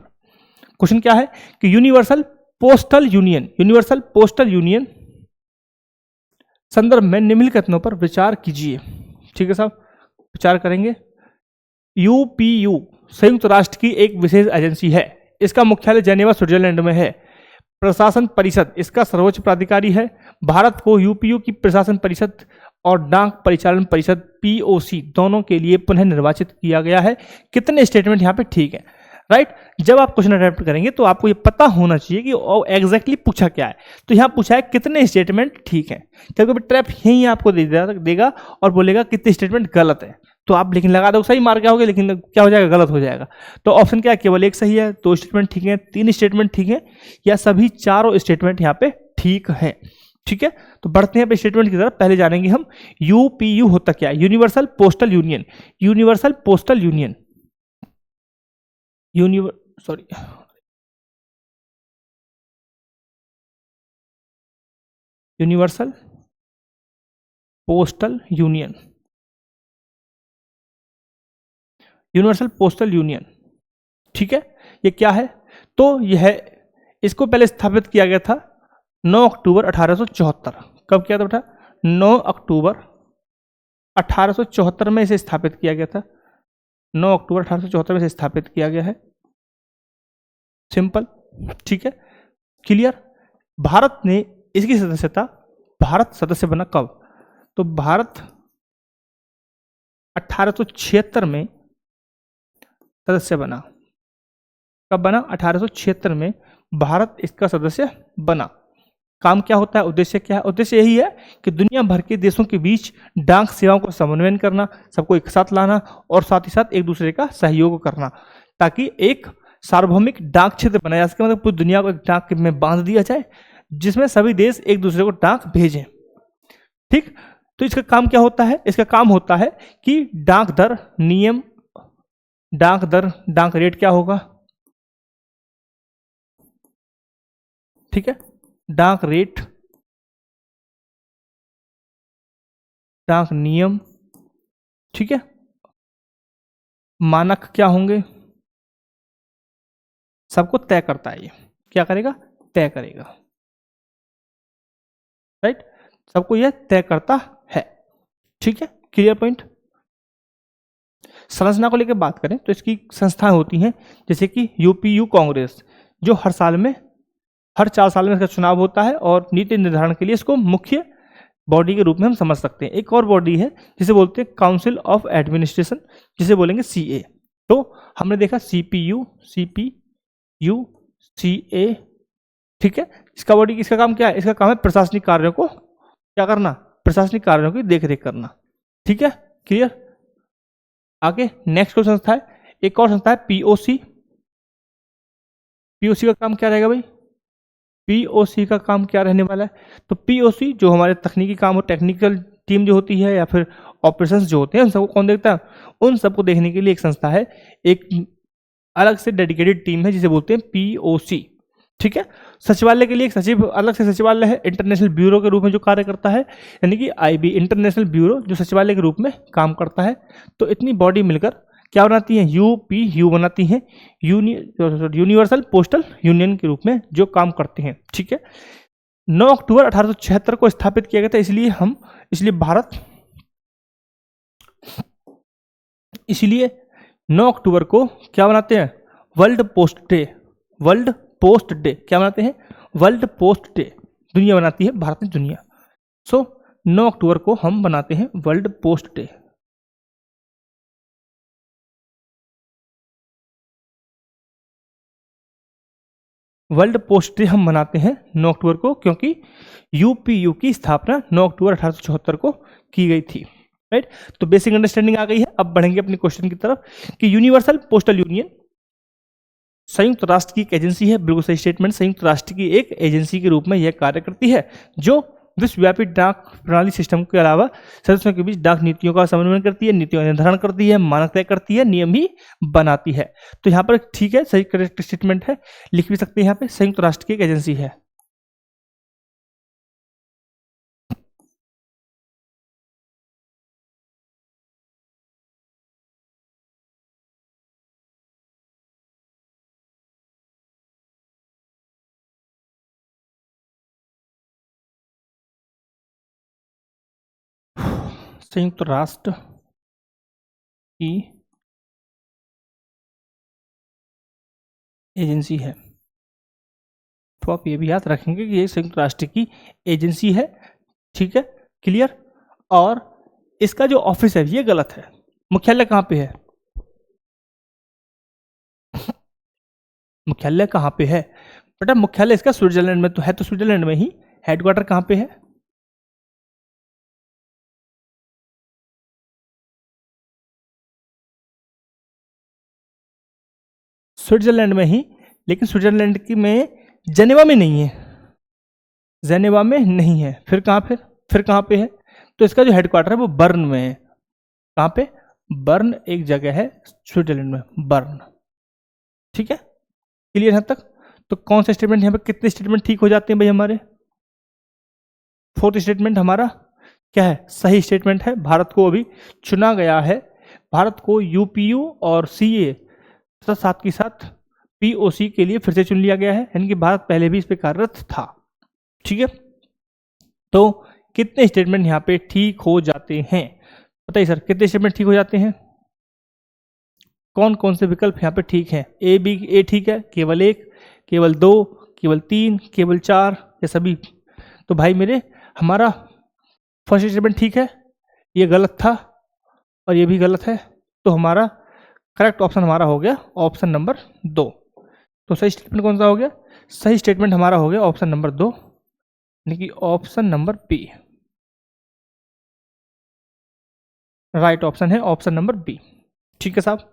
क्वेश्चन क्या है कि यूनिवर्सल पोस्टल यूनियन संदर्भ में निम्नलिखित कथनों पर विचार कीजिए, ठीक है साहब, विचार करेंगे। यूपीयू संयुक्त राष्ट्र की एक विशेष एजेंसी है, इसका मुख्यालय जेनेवा स्विट्जरलैंड में है। प्रशासन परिषद इसका सर्वोच्च प्राधिकारी है। भारत को यूपीयू की प्रशासन परिषद और डाक परिचालन परिषद POC दोनों के लिए पुनः निर्वाचित किया गया है। कितने स्टेटमेंट यहाँ पे ठीक है, राइट। जब आप क्वेश्चन अटेम्प्ट करेंगे तो आपको ये पता होना चाहिए कि एग्जैक्टली पूछा क्या है। तो यहाँ पूछा है कितने स्टेटमेंट ठीक है, क्योंकि ट्रैप यही आपको देगा और बोलेगा कितने स्टेटमेंट गलत है। तो आप लेकिन लगा दो, सही मार क्या होगा, लेकिन क्या हो जाएगा, गलत हो जाएगा। तो ऑप्शन क्या है, केवल एक सही है, 2 स्टेटमेंट ठीक है, 3 स्टेटमेंट ठीक है, या सभी चारों स्टेटमेंट यहाँ पे ठीक है, ठीक है। तो बढ़ते हैं स्टेटमेंट की तरफ। पहले जानेंगे हम यूपीयू होता क्या है, universal postal union. Universal postal union universal postal union, universal postal union, ठीक है। ये क्या है, तो यह इसको पहले स्थापित किया गया था 9 अक्टूबर 1874। कब किया था बेटा, 9 अक्टूबर 1874 में इसे स्थापित किया गया था, 9 अक्टूबर 1874 में इसे स्थापित किया गया है, सिंपल, ठीक है, क्लियर। भारत ने इसकी सदस्यता, भारत सदस्य बना कब, तो भारत 1876 में सदस्य बना। कब बना, 1876 में भारत इसका सदस्य बना। काम क्या होता है, उद्देश्य क्या है, उद्देश्य यही है कि दुनिया भर के देशों के बीच डाक सेवाओं को समन्वय करना, सबको एक साथ लाना, और साथ ही साथ एक दूसरे का सहयोग करना, ताकि एक सार्वभौमिक डाक क्षेत्र बनाया जा सके, मतलब पूरी दुनिया को एक डाक में बांध दिया जाए जिसमें सभी देश एक दूसरे को डाक भेजें, ठीक। तो इसका काम क्या होता है, इसका काम होता है कि डाक दर नियम, डाक रेट क्या होगा, ठीक है, डाक रेट डाक नियम, ठीक है, मानक क्या होंगे, सबको तय करता है। ये क्या करेगा, तय करेगा, राइट, सबको यह तय करता है, ठीक है, क्लियर पॉइंट। संरचना को लेकर बात करें तो इसकी संस्थाएं होती हैं जैसे कि यूपीयू कांग्रेस, जो हर 4 साल में इसका चुनाव होता है और नीति निर्धारण के लिए इसको मुख्य बॉडी के रूप में हम समझ सकते हैं। एक और बॉडी है जिसे बोलते हैं काउंसिल ऑफ एडमिनिस्ट्रेशन, जिसे बोलेंगे सीए। तो हमने देखा सीपीयू, सीए, ठीक है। इसका बॉडी, इसका काम क्या है, इसका काम है प्रशासनिक कार्यों को क्या करना, प्रशासनिक कार्यों की देखरेख करना, ठीक है, क्लियर। आगे नेक्स्ट कोई संस्था है, एक और संस्था है पीओसी। पीओसी का काम क्या रहेगा भाई, पीओसी का काम क्या रहने वाला है, तो पीओसी जो हमारे तकनीकी काम हो, टेक्निकल टीम जो होती है या फिर ऑपरेशंस जो होते हैं, उन सबको कौन देखता है, उन सबको देखने के लिए एक संस्था है, एक अलग से डेडिकेटेड टीम है जिसे बोलते हैं पीओसी, ठीक है। सचिवालय के लिए एक सचिव, अलग से सचिवालय है, इंटरनेशनल ब्यूरो के रूप में जो कार्य करता है, यानी कि आईबी, इंटरनेशनल ब्यूरो, जो सचिवालय के रूप में काम करता है। तो इतनी बॉडी मिलकर क्या बनाती है, यूपीयू बनाती है, यूनिवर्सल पोस्टल यूनियन के रूप में जो काम करते हैं, ठीक है। 9 अक्टूबर 1876 को स्थापित किया गया था, इसलिए 9 अक्टूबर को क्या बनाते हैं, world post day, world post day क्या बनाते हैं, वर्ल्ड पोस्ट डे, दुनिया बनाती है, भारत में दुनिया। सो 9 अक्टूबर को हम बनाते हैं world post day. World post day हम मनाते हैं 9 अक्टूबर को, क्योंकि यूपीयू की स्थापना 9 अक्टूबर 1874 को की गई थी, राइट। तो बेसिक अंडरस्टैंडिंग आ गई है। अब बढ़ेंगे अपने क्वेश्चन की तरफ कि यूनिवर्सल पोस्टल यूनियन संयुक्त राष्ट्र की एक एजेंसी है, बिल्कुल सही स्टेटमेंट, संयुक्त राष्ट्र की एक एजेंसी के रूप में यह कार्य करती है, जो विश्वव्यापी डाक प्रणाली सिस्टम के अलावा सदस्यों के बीच डाक नीतियों का समन्वय करती है, नीतियों का निर्धारण करती है, मानक तय करती है, नियम भी बनाती है। तो यहाँ पर ठीक है, सही करेक्ट स्टेटमेंट है, लिख भी सकते हैं यहाँ पे, संयुक्त राष्ट्र की एक एजेंसी है। संयुक्त राष्ट्र की एजेंसी है, तो आप ये भी याद रखेंगे कि ये संयुक्त राष्ट्र की एजेंसी है, ठीक है, क्लियर। और इसका जो ऑफिस है ये गलत है, मुख्यालय कहाँ पे है, मुख्यालय कहाँ पे है बेटा, मुख्यालय इसका स्विट्जरलैंड में तो है, तो स्विट्जरलैंड में ही, हेडक्वार्टर कहाँ पे है, स्विट्जरलैंड में ही, लेकिन स्विट्जरलैंड की में जेनेवा में नहीं है, जेनेवा में नहीं है, फिर कहाँ पे है, तो इसका जो हेडक्वार्टर है वो बर्न में है। कहाँ पे, बर्न एक जगह है स्विट्जरलैंड में, बर्न, ठीक है, क्लियर यहाँ तक। तो कौन सा स्टेटमेंट, यहाँ पे कितने स्टेटमेंट ठीक हो जाते हैं भाई हमारे, 4th स्टेटमेंट हमारा क्या है, सही स्टेटमेंट है। भारत को अभी चुना गया है, भारत को यूपीयू और सीए साथ के साथ पीओसी के लिए फिर से चुन लिया गया है, यानी कि भारत पहले भी इस पे कार्यरत था, ठीक है। तो कितने स्टेटमेंट यहाँ पे ठीक हो जाते हैं, बताइए सर, कितने स्टेटमेंट ठीक हो जाते हैं, कौन कौन से विकल्प यहाँ पे ठीक हैं, ए ठीक है, केवल 1, केवल 2, केवल 3, केवल 4 या सभी। तो भाई मेरे, हमारा फर्स्ट स्टेटमेंट ठीक है, ये गलत था और ये भी गलत है, तो हमारा करेक्ट ऑप्शन हमारा हो गया ऑप्शन नंबर 2। तो सही स्टेटमेंट कौन सा हो गया, सही स्टेटमेंट हमारा हो गया ऑप्शन नंबर 2, यानी कि option number B, right option है ऑप्शन नंबर बी, ठीक है साहब।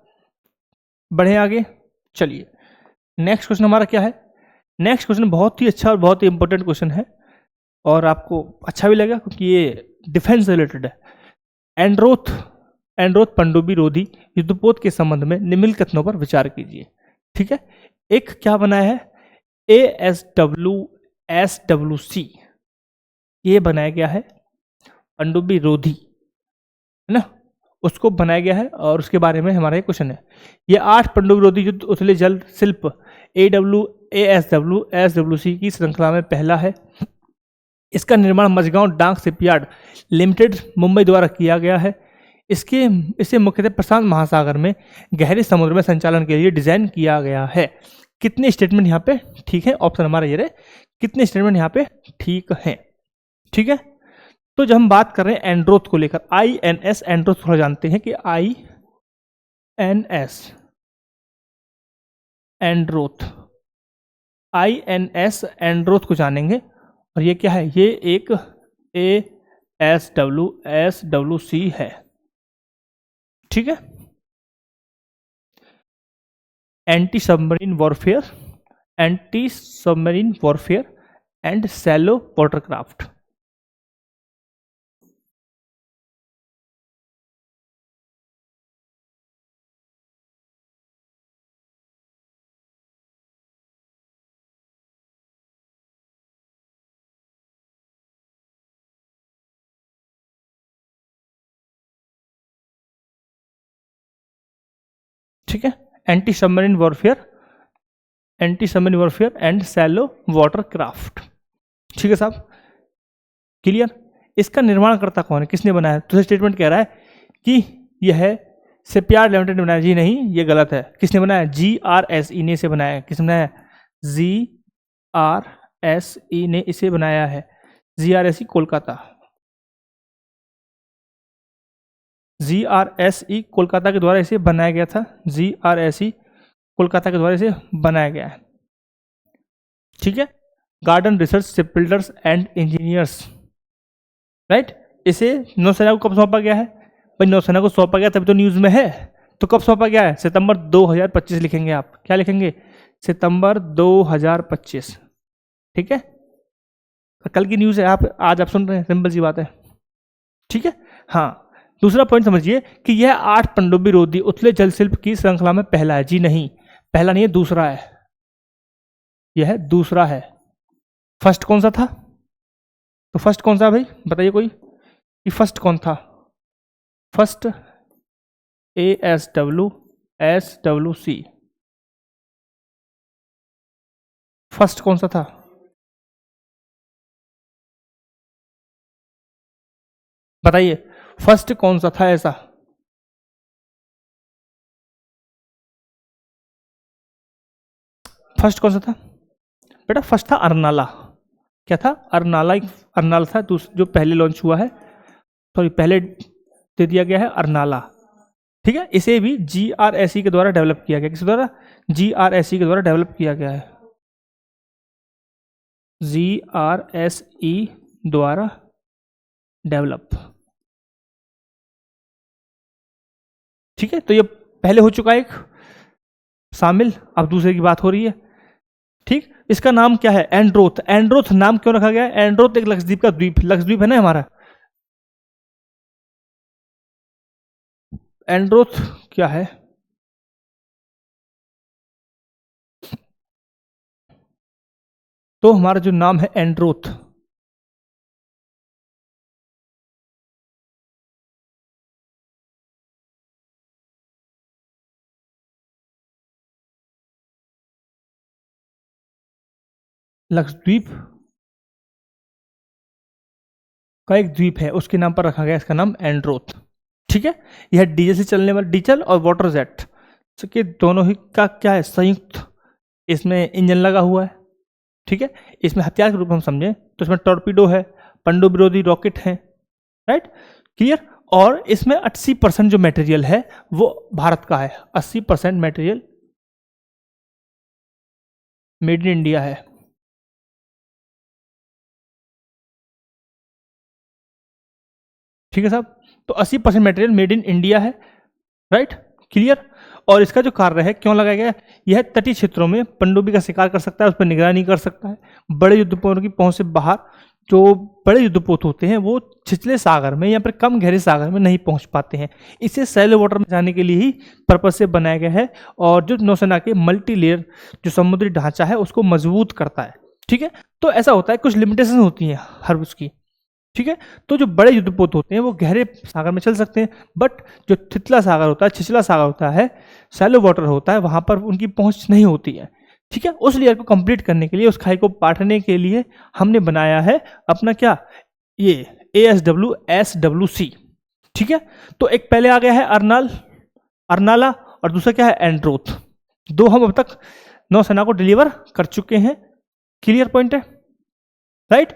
बढ़े आगे, चलिए नेक्स्ट क्वेश्चन हमारा क्या है, नेक्स्ट क्वेश्चन बहुत ही अच्छा और बहुत ही इंपॉर्टेंट क्वेश्चन है, और आपको अच्छा भी लगेगा क्योंकि ये डिफेंस रिलेटेड है। एंड्रोथ पनडुब्बी रोधी युद्धपोत के संबंध में निम्नलिखित कथनों पर विचार कीजिए, ठीक है। एक क्या बनाया है, ASWC, ये बनाया गया है पनडुब्बी रोधी, है ना, उसको बनाया गया है और उसके बारे में हमारा ये क्वेश्चन है। ये 8 पनडुब्बी रोधी युद्ध उथले जल शिल्प AWASWC की श्रृंखला में पहला है। इसका निर्माण मझगांव डाक शिपयार्ड लिमिटेड मुंबई द्वारा किया गया है। इसे मुख्यतः प्रशांत महासागर में गहरे समुद्र में संचालन के लिए डिजाइन किया गया है। कितने स्टेटमेंट यहाँ पे ठीक है, ऑप्शन हमारा ये रहे, कितने स्टेटमेंट यहाँ पे ठीक है। ठीक है, तो जब हम बात कर रहे हैं एंड्रोथ को लेकर, INS एंड्रोथ थोड़ा जानते हैं कि INS एंड्रोथ को जानेंगे। और ये क्या है, ये एक ASWC है। ठीक है, anti submarine warfare and shallow watercraft. ठीक है, anti submarine warfare and shallow watercraft. ठीक है साहब, क्लियर। इसका निर्माणकर्ता कौन है, किसने बनाया? तो स्टेटमेंट कह रहा है कि यह शिपयार्ड लिमिटेड ने बनाया। जी नहीं, ये गलत है। किसने बनाया? GRSE ने इसे बनाया है। किसने बनाया? GRSE ने इसे बनाया है। GRSE कोलकाता, GRSE कोलकाता के द्वारा इसे बनाया गया था। GRSE कोलकाता के द्वारा इसे बनाया गया है। ठीक है, garden research shipbuilders and engineers, right. इसे नौसेना को कब सौंपा गया है? भाई नौसेना को सौंपा गया तभी तो न्यूज में है। तो कब सौंपा गया है? सितंबर 2025 लिखेंगे आप। क्या लिखेंगे? सितंबर 2025। ठीक है, कल की न्यूज है, आप आज आप सुन रहे हैं, सिंपल सी बात है। ठीक है, हाँ। दूसरा पॉइंट समझिए कि यह 8 पनडुब्बी रोधी उथले जल शिल्प की श्रृंखला में पहला है। जी नहीं, पहला नहीं है, दूसरा है। यह दूसरा है। फर्स्ट कौन सा था? तो फर्स्ट कौन सा भाई बताइए कोई, कि फर्स्ट कौन था? फर्स्ट ASWC, फर्स्ट कौन सा था? बताइए, फर्स्ट कौन सा था ऐसा? फर्स्ट कौन सा था बेटा? फर्स्ट था अर्नाला। क्या था? अर्नाला था जो पहले लॉन्च हुआ है, सॉरी पहले दे दिया गया है, अर्नाला। ठीक है, इसे भी GRSE के द्वारा डेवलप किया गया। किस द्वारा? GRSE के द्वारा डेवलप किया गया है। GRSE द्वारा डेवलप। ठीक है, तो ये पहले हो चुका है एक शामिल, अब दूसरे की बात हो रही है। ठीक, इसका नाम क्या है? एंड्रोथ। एंड्रोथ नाम क्यों रखा गया है? एंड्रोथ एक लक्षद्वीप का द्वीप, लक्षद्वीप है ना हमारा। एंड्रोथ क्या है? तो हमारा जो नाम है एंड्रोथ, लक्षद्वीप का एक द्वीप है, उसके नाम पर रखा गया इसका नाम एंड्रोथ। ठीक है, यह डीजल से चलने वाला, डीजल और वाटर जेट के दोनों ही का क्या है? संयुक्त इसमें इंजन लगा हुआ है। ठीक है, इसमें हथियार के रूप में हम समझें तो इसमें टॉर्पीडो है, पनडुब्बी रोधी रॉकेट है, राइट, क्लियर। और इसमें 80% जो मटेरियल है वो भारत का है। 80% मटेरियल मेड इन इंडिया है। ठीक है साहब, तो 80% मटेरियल मेड इन इंडिया है, राइट, क्लियर। और इसका जो कार्य है, क्यों लगाया गया? यह तटीय क्षेत्रों में पनडुब्बी का शिकार कर सकता है, उस पर निगरानी कर सकता है। बड़े युद्धपोतों की पहुंच से बाहर जो बड़े युद्धपोत होते हैं वो छिछले सागर में या फिर कम गहरे सागर में नहीं पहुंच पाते हैं। इसे सैलो वाटर में जाने के लिए ही पर्पज से बनाया गया है, और जो नौसेना के मल्टी लेयर जो समुद्री ढांचा है उसको मजबूत करता है। ठीक है, तो ऐसा होता है, कुछ लिमिटेशन होती हैं हर उसकी। ठीक है। तो जो बड़े युद्धपोत होते हैं वो गहरे सागर में चल सकते हैं, बट जो थितला सागर होता है, छिछला सागर होता है, शैलो वाटर होता है, वहां पर उनकी पहुंच नहीं होती है। ठीक है। उस लेयर को कंप्लीट करने के लिए, उस खाई को पाटने के लिए हमने बनाया है अपना क्या, ये ASWSWC। ठीक है। तो एक पहले आ गया है अर्नाला और दूसरा क्या है एंड्रोथ। दो हम अब तक नौसेना को डिलीवर कर चुके हैं। क्लियर पॉइंट है, राइट।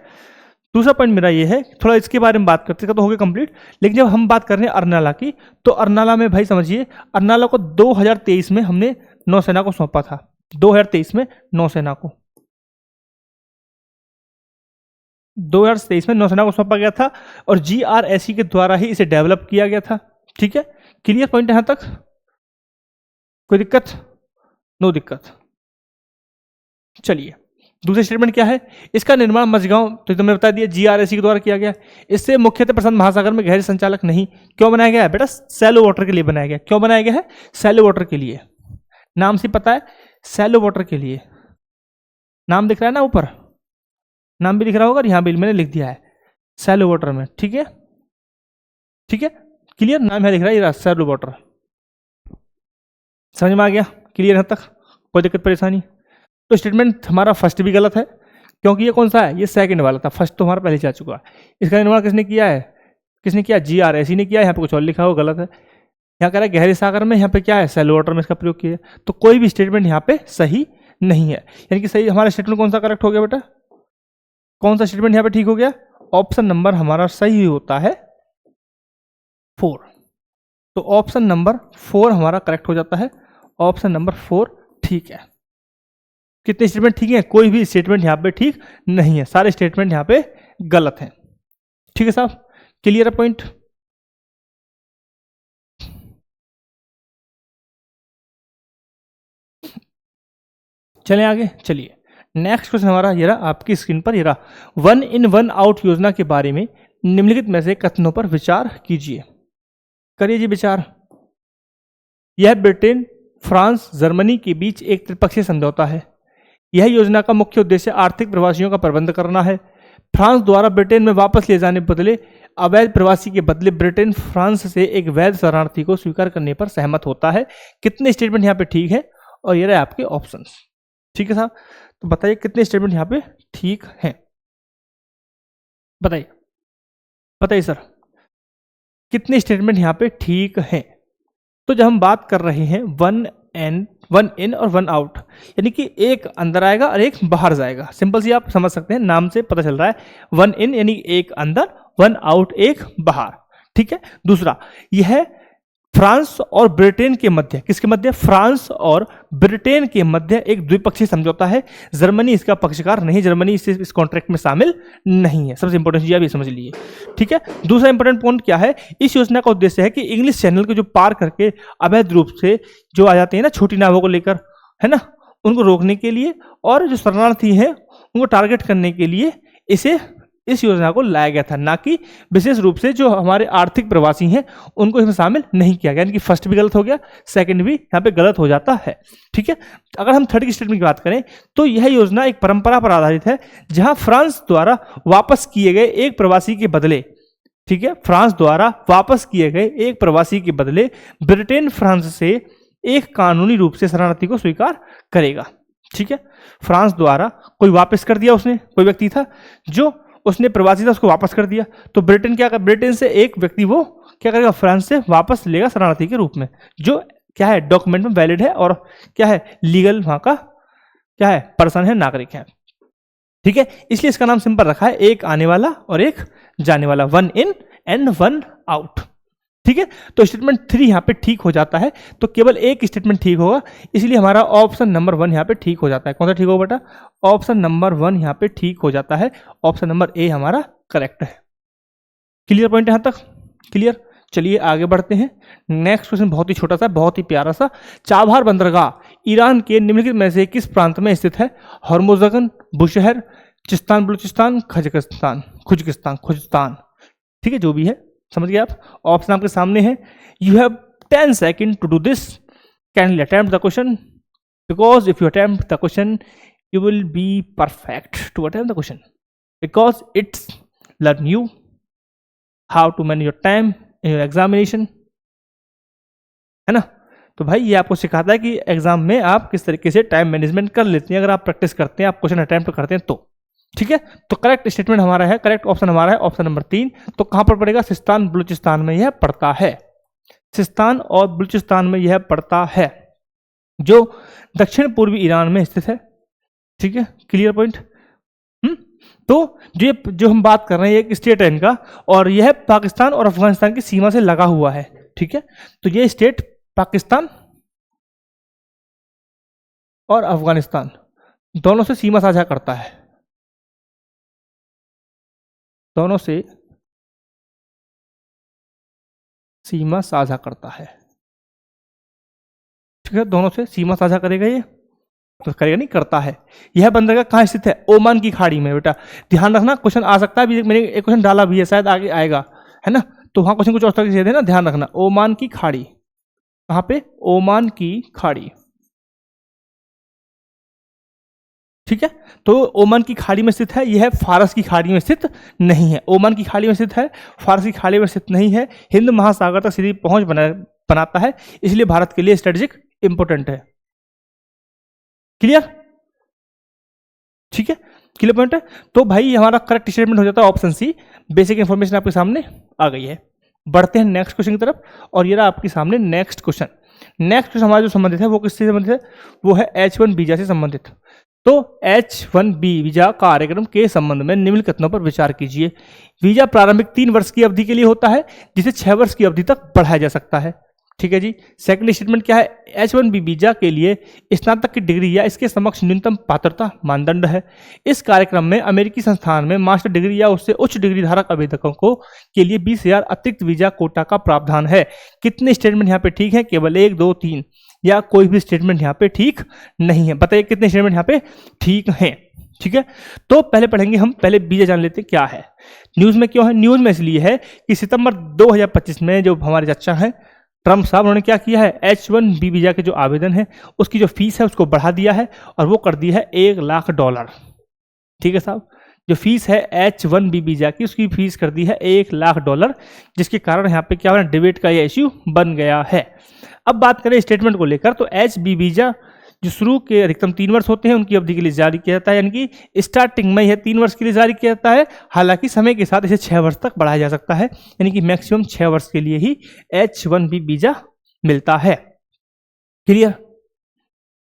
दूसरा पॉइंट मेरा ये है, थोड़ा इसके बारे में बात करते हैं तो हो गया कंप्लीट। लेकिन जब हम बात कर रहे हैं अर्नाला की, तो अर्नाला में भाई समझिए, अर्नाला को 2023 में हमने नौसेना को सौंपा था। 2023 में नौसेना को 2023 में नौसेना को सौंपा गया था और GRSE के द्वारा ही इसे डेवलप किया गया था। ठीक है। क्लियर पॉइंट यहां तक, कोई दिक्कत? नो दिक्कत। चलिए दूसरी स्टेटमेंट क्या है, इसका निर्माण मझगांव, तो तुमने बता दिया GRSE के द्वारा किया गया। इससे मुख्यतः प्रशांत महासागर में गहरे संचालक नहीं। क्यों बनाया गया है बेटा? सैलो वाटर के लिए बनाया गया। क्यों बनाया गया है? सैलो वाटर के लिए। नाम से पता है, सैलो वाटर के लिए। नाम दिख रहा है ना ऊपर, नाम भी दिख रहा होगा, यहां भी मैंने लिख दिया है सैलो वाटर में। ठीक है, ठीक है, क्लियर। नाम है लिख रहा है ये सैलो वाटर। समझ में आ गया? क्लियर है तक? कोई दिक्कत परेशानी? तो स्टेटमेंट हमारा फर्स्ट भी गलत है, क्योंकि ये कौन सा है, ये सेकंड वाला था। फर्स्ट तो हमारा पहले जा चुका है। इसका निर्माण किसने किया है? किसने किया? GRSE ने किया। यहाँ पे कुछ और लिखा हो, गलत है। यहाँ कह रहा है गहरे सागर में, यहाँ पे क्या है, सैलो वाटर में इसका प्रयोग किया। तो कोई भी स्टेटमेंट यहाँ पे सही नहीं है। यानी कि सही हमारा स्टेटमेंट कौन सा करेक्ट हो गया बेटा? कौन सा स्टेटमेंट यहाँ पे ठीक हो गया? ऑप्शन नंबर हमारा सही होता है 4। तो ऑप्शन नंबर 4 हमारा करेक्ट हो जाता है। ऑप्शन नंबर 4 ठीक है। कितने स्टेटमेंट ठीक है? कोई भी स्टेटमेंट यहां पे ठीक नहीं है, सारे स्टेटमेंट यहां पे गलत हैं। ठीक है साहब, क्लियर है पॉइंट? चलें आगे। चलिए नेक्स्ट क्वेश्चन हमारा ये रहा, आपकी स्क्रीन पर ये रहा। 1 इन 1 आउट योजना के बारे में निम्नलिखित में से कथनों पर विचार कीजिए। करिए जी विचार। यह ब्रिटेन, फ्रांस, जर्मनी के बीच एक त्रिपक्षीय समझौता है। यह योजना का मुख्य उद्देश्य आर्थिक प्रवासियों का प्रबंध करना है। फ्रांस द्वारा ब्रिटेन में वापस ले जाने बदले अवैध प्रवासी के बदले ब्रिटेन फ्रांस से एक वैध शरणार्थी को स्वीकार करने पर सहमत होता है। कितने स्टेटमेंट यहाँ पे ठीक है? और ये रहे आपके ऑप्शंस। ठीक है साहब, तो बताइए कितने स्टेटमेंट यहाँ पे ठीक हैं? बताइए, बताइए सर, कितने स्टेटमेंट यहाँ पे ठीक हैं? तो जब हम बात कर रहे हैं 1 इन और 1 आउट, यानी कि एक अंदर आएगा और एक बाहर जाएगा। सिंपल सी आप समझ सकते हैं, नाम से पता चल रहा है। 1 इन यानी एक अंदर, 1 आउट एक बाहर। ठीक है। दूसरा, यह फ्रांस और ब्रिटेन के मध्य, किसके मध्य? फ्रांस और ब्रिटेन के मध्य एक द्विपक्षीय समझौता है। जर्मनी इसका पक्षकार नहीं, जर्मनी इस कॉन्ट्रैक्ट में शामिल नहीं है। सबसे इंपॉर्टेंट चीज आप ये समझ लीजिए। ठीक है। दूसरा इंपॉर्टेंट पॉइंट क्या है, इस योजना का उद्देश्य है कि इंग्लिश चैनल को जो पार करके अवैध रूप से जो आ जाते हैं ना छोटी नावों को लेकर, है ना, उनको रोकने के लिए और जो शरणार्थी हैं उनको टारगेट करने के लिए इस योजना को लाया गया था, ना कि विशेष रूप से जो हमारे आर्थिक प्रवासी हैं उनको इसमें शामिल नहीं किया गया। यानी कि फर्स्ट भी गलत हो गया, सेकंड भी यहाँ पे गलत हो जाता है। ठीक है। अगर हम थर्ड की स्टेटमेंट की बात करें तो यह योजना एक परंपरा पर आधारित है, जहां फ्रांस द्वारा वापस किए गए एक प्रवासी के बदले, ठीक है, फ्रांस द्वारा वापस किए गए एक प्रवासी के बदले ब्रिटेन फ्रांस से एक कानूनी रूप से शरणार्थी को स्वीकार करेगा। ठीक है। फ्रांस द्वारा कोई वापस कर दिया, उसने कोई व्यक्ति था जो उसने प्रवासी था, उसको वापस कर दिया, तो ब्रिटेन क्या कर, ब्रिटेन से एक व्यक्ति वो क्या करेगा, फ्रांस से वापस लेगा शरणार्थी के रूप में, जो क्या है डॉक्यूमेंट में वैलिड है और क्या है लीगल वहां का क्या है पर्सन है, नागरिक है। ठीक है। इसलिए इसका नाम सिंपल रखा है, एक आने वाला और एक जाने वाला, 1 इन एंड 1 आउट। ठीक है। तो स्टेटमेंट 3 यहां पे ठीक हो जाता है, तो केवल एक स्टेटमेंट ठीक होगा, इसलिए हमारा ऑप्शन नंबर 1 यहां पे ठीक हो जाता है। कौन सा ठीक होगा बेटा? ऑप्शन नंबर 1 यहां पे ठीक हो जाता है। ऑप्शन नंबर ए हमारा करेक्ट है। क्लियर पॉइंट यहां तक? क्लियर। चलिए आगे बढ़ते हैं। नेक्स्ट क्वेश्चन बहुत ही छोटा सा, बहुत ही प्यारा सा। चाबहार बंदरगाह ईरान के निम्नलिखित में से किस प्रांत में स्थित है? हॉर्मुज़गन, बुशहर, चिस्तान बलूचिस्तान, खुजिस्तान। ठीक है, जो भी है समझ गए आप। ऑप्शन आपके सामने है। You have 10 second to do this. Kindly attempt the question, because if you attempt the question you will be perfect to attempt the question because it's learn new how to manage your time in your examination, है ना। तो भाई ये आपको सिखाता है कि exam में आप किस तरीके से टाइम मैनेजमेंट कर लेते हैं अगर आप प्रैक्टिस करते हैं, आप क्वेश्चन अटेम्प्ट करते हैं तो। ठीक है, तो करेक्ट स्टेटमेंट हमारा है, करेक्ट ऑप्शन हमारा है ऑप्शन नंबर 3। तो कहां पर पड़ेगा? सिस्तान बलूचिस्तान में यह पड़ता है। सिस्तान और बलूचिस्तान में यह पड़ता है, जो दक्षिण पूर्वी ईरान में स्थित है। ठीक है, क्लियर पॉइंट। तो जो हम बात कर रहे हैं एक स्टेट है इनका, और यह पाकिस्तान और अफगानिस्तान की सीमा से लगा हुआ है। ठीक है, तो ये स्टेट पाकिस्तान और अफगानिस्तान दोनों से सीमा साझा करता है, दोनों से सीमा साझा करता है। ठीक है, दोनों से सीमा साझा करेगा ये, तो करेगा नहीं, करता है। यह बंदरगाह कहाँ स्थित है? ओमान की खाड़ी में। बेटा ध्यान रखना, क्वेश्चन आ सकता है, मैंने एक क्वेश्चन डाला भी है, शायद आगे आएगा, है ना। तो वहां क्वेश्चन कुछ और तरीके से देना, ध्यान रखना। ओमान की खाड़ी, कहां पे? ओमान की खाड़ी। ठीक है, तो ओमान की खाड़ी में स्थित है, यह फारस की खाड़ी में स्थित नहीं है। ओमान की खाड़ी में स्थित है, फारस की खाड़ी में स्थित नहीं है। हिंद महासागर तक सीधी पहुंच बनाता है, इसलिए भारत के लिए स्ट्रेटेजिक इंपोर्टेंट है। क्लियर? ठीक है, क्लियर पॉइंट है। तो भाई हमारा करेक्ट स्टेटमेंट हो जाता है ऑप्शन सी। बेसिक इंफॉर्मेशन आपके सामने आ गई है। बढ़ते हैं नेक्स्ट क्वेश्चन की तरफ, और ये रहा आपके सामने नेक्स्ट क्वेश्चन। नेक्स्ट क्वेश्चन हमारा जो संबंधित है वो किससे संबंधित है? वो है H1 वीजा से संबंधित। तो H1B वीजा कार्यक्रम के संबंध में निम्न कथनों पर विचार कीजिए। वीजा प्रारंभिक 3 वर्ष की अवधि के लिए होता है, जिसे 6 वर्ष की अवधि तक बढ़ाया जा सकता है। ठीक है जी। सेकंड स्टेटमेंट क्या है? H1B वीजा के लिए स्नातक की डिग्री या इसके समक्ष न्यूनतम पात्रता मानदंड है। इस कार्यक्रम में अमेरिकी संस्थान में मास्टर डिग्री या उससे उच्च डिग्री धारक आवेदकों को के लिए 20,000 अतिरिक्त वीजा कोटा का प्रावधान है। कितने स्टेटमेंट यहाँ पे ठीक है? केवल 1, 2, 3, या कोई भी स्टेटमेंट यहाँ पे ठीक नहीं है। बताइए कितने स्टेटमेंट यहाँ पे ठीक हैं। ठीक है, तो पहले पढ़ेंगे हम, पहले वीजा जान लेते हैं क्या है। न्यूज में क्यों है? न्यूज में इसलिए है कि सितंबर 2025 में जो हमारे चाचा हैं ट्रम्प साहब, उन्होंने क्या किया है? H1B वीजा के जो आवेदन है उसकी जो फीस है उसको बढ़ा दिया है, और वो कर दी है $1,00,000। ठीक है साहब, जो फीस है H1B वीजा की उसकी फीस कर दी है $1,00,000, जिसके कारण यहाँ पे क्या हो रहा है? डिबेट का ये इश्यू बन गया है। अब बात करें स्टेटमेंट को लेकर, तो H1B वीजा जो शुरू के अधिकतम 3 वर्ष होते हैं उनकी अवधि के लिए जारी किया जाता है, यानी कि स्टार्टिंग में यह 3 वर्ष के लिए जारी किया जाता है। हालांकि समय के साथ इसे 6 वर्ष तक बढ़ाया जा सकता है, यानी कि मैक्सिमम 6 वर्ष के लिए ही H1B वीजा मिलता है। क्लियर?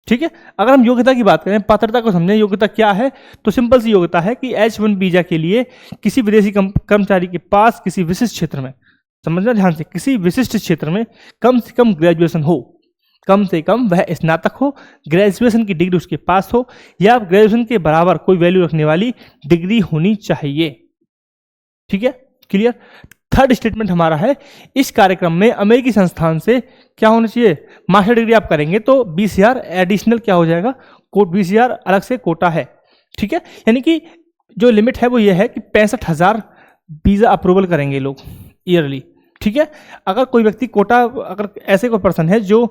ठीक है, अगर हम योग्यता की बात करें, पात्रता को समझें, योग्यता क्या है, तो सिंपल सी योग्यता है कि H1 वीजा के लिए किसी विदेशी कर्मचारी के पास किसी विशिष्ट क्षेत्र में, समझना ध्यान से, किसी विशिष्ट क्षेत्र में कम से कम ग्रेजुएशन हो, कम से कम वह स्नातक हो, ग्रेजुएशन की डिग्री उसके पास हो, या ग्रेजुएशन के बराबर कोई वैल्यू रखने वाली डिग्री होनी चाहिए। ठीक है, क्लियर? थर्ड स्टेटमेंट हमारा है, इस कार्यक्रम में अमेरिकी संस्थान से क्या होना चाहिए? मास्टर डिग्री आप करेंगे तो 20,000 एडिशनल क्या हो जाएगा? 20,000 अलग से कोटा है। ठीक है, यानी कि जो लिमिट है वो ये है कि 65,000 वीजा अप्रूवल करेंगे लोग ईयरली। ठीक है, अगर कोई व्यक्ति कोटा, अगर ऐसे कोई पर्सन है जो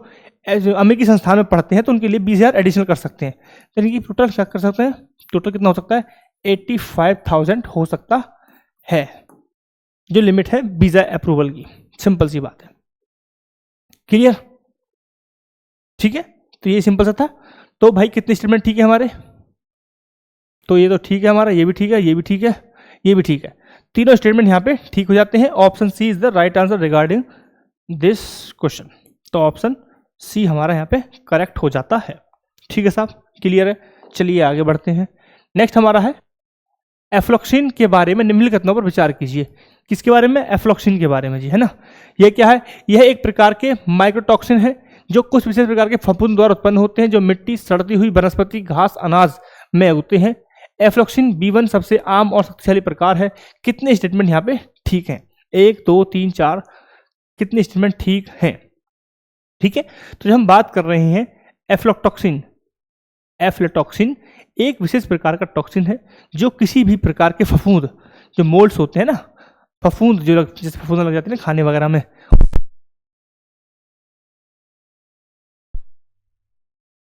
अमेरिकी संस्थान में पढ़ते हैं तो उनके लिए 20,000 एडिशनल कर सकते हैं, यानी कि टोटल क्या कर सकते हैं? टोटल कितना हो सकता है? 85,000 हो सकता है, जो लिमिट है वीजा अप्रूवल की। सिंपल सी बात है। क्लियर? ठीक है, तो ये सिंपल सा था। तो भाई कितने स्टेटमेंट ठीक है हमारे? तो ये तो ठीक है हमारा, ये भी ठीक है, ये भी ठीक है, ये भी ठीक है। तीनों स्टेटमेंट यहाँ पे ठीक हो जाते हैं। Option C is the right answer regarding this question. तो ऑप्शन सी हमारा यहाँ पे करेक्ट हो जाता है। ठीक है साहब, क्लियर है। चलिए आगे बढ़ते हैं। नेक्स्ट हमारा है एफ्लॉक्सिन के बारे में निम्नलिखित कथनों पर विचार कीजिए। किसके बारे में? एफ्लॉक्सिन के बारे में जी, है ना। यह क्या है? यह एक प्रकार के माइक्रोटॉक्सिन है जो कुछ विशेष प्रकार के फफूंद द्वारा उत्पन्न होते हैं, जो मिट्टी, सड़ती हुई वनस्पति, घास, अनाज में उगते हैं। एफ्लॉक्सिन B1 सबसे आम और शक्तिशाली प्रकार है। कितने स्टेटमेंट यहाँ पे ठीक हैं? 1, 2, 3, 4, कितने स्टेटमेंट ठीक हैं? ठीक है, तो जब हम बात कर रहे हैं एफ्लॉटॉक्सिन, एफ्लॉटॉक्सिन एक विशेष प्रकार का टॉक्सिन है जो किसी भी प्रकार के फफूंद, जो मोल्ड्स होते हैं ना, फफूंद जो जैसे फफूंद लग जाते हैं ना खाने वगैरह में,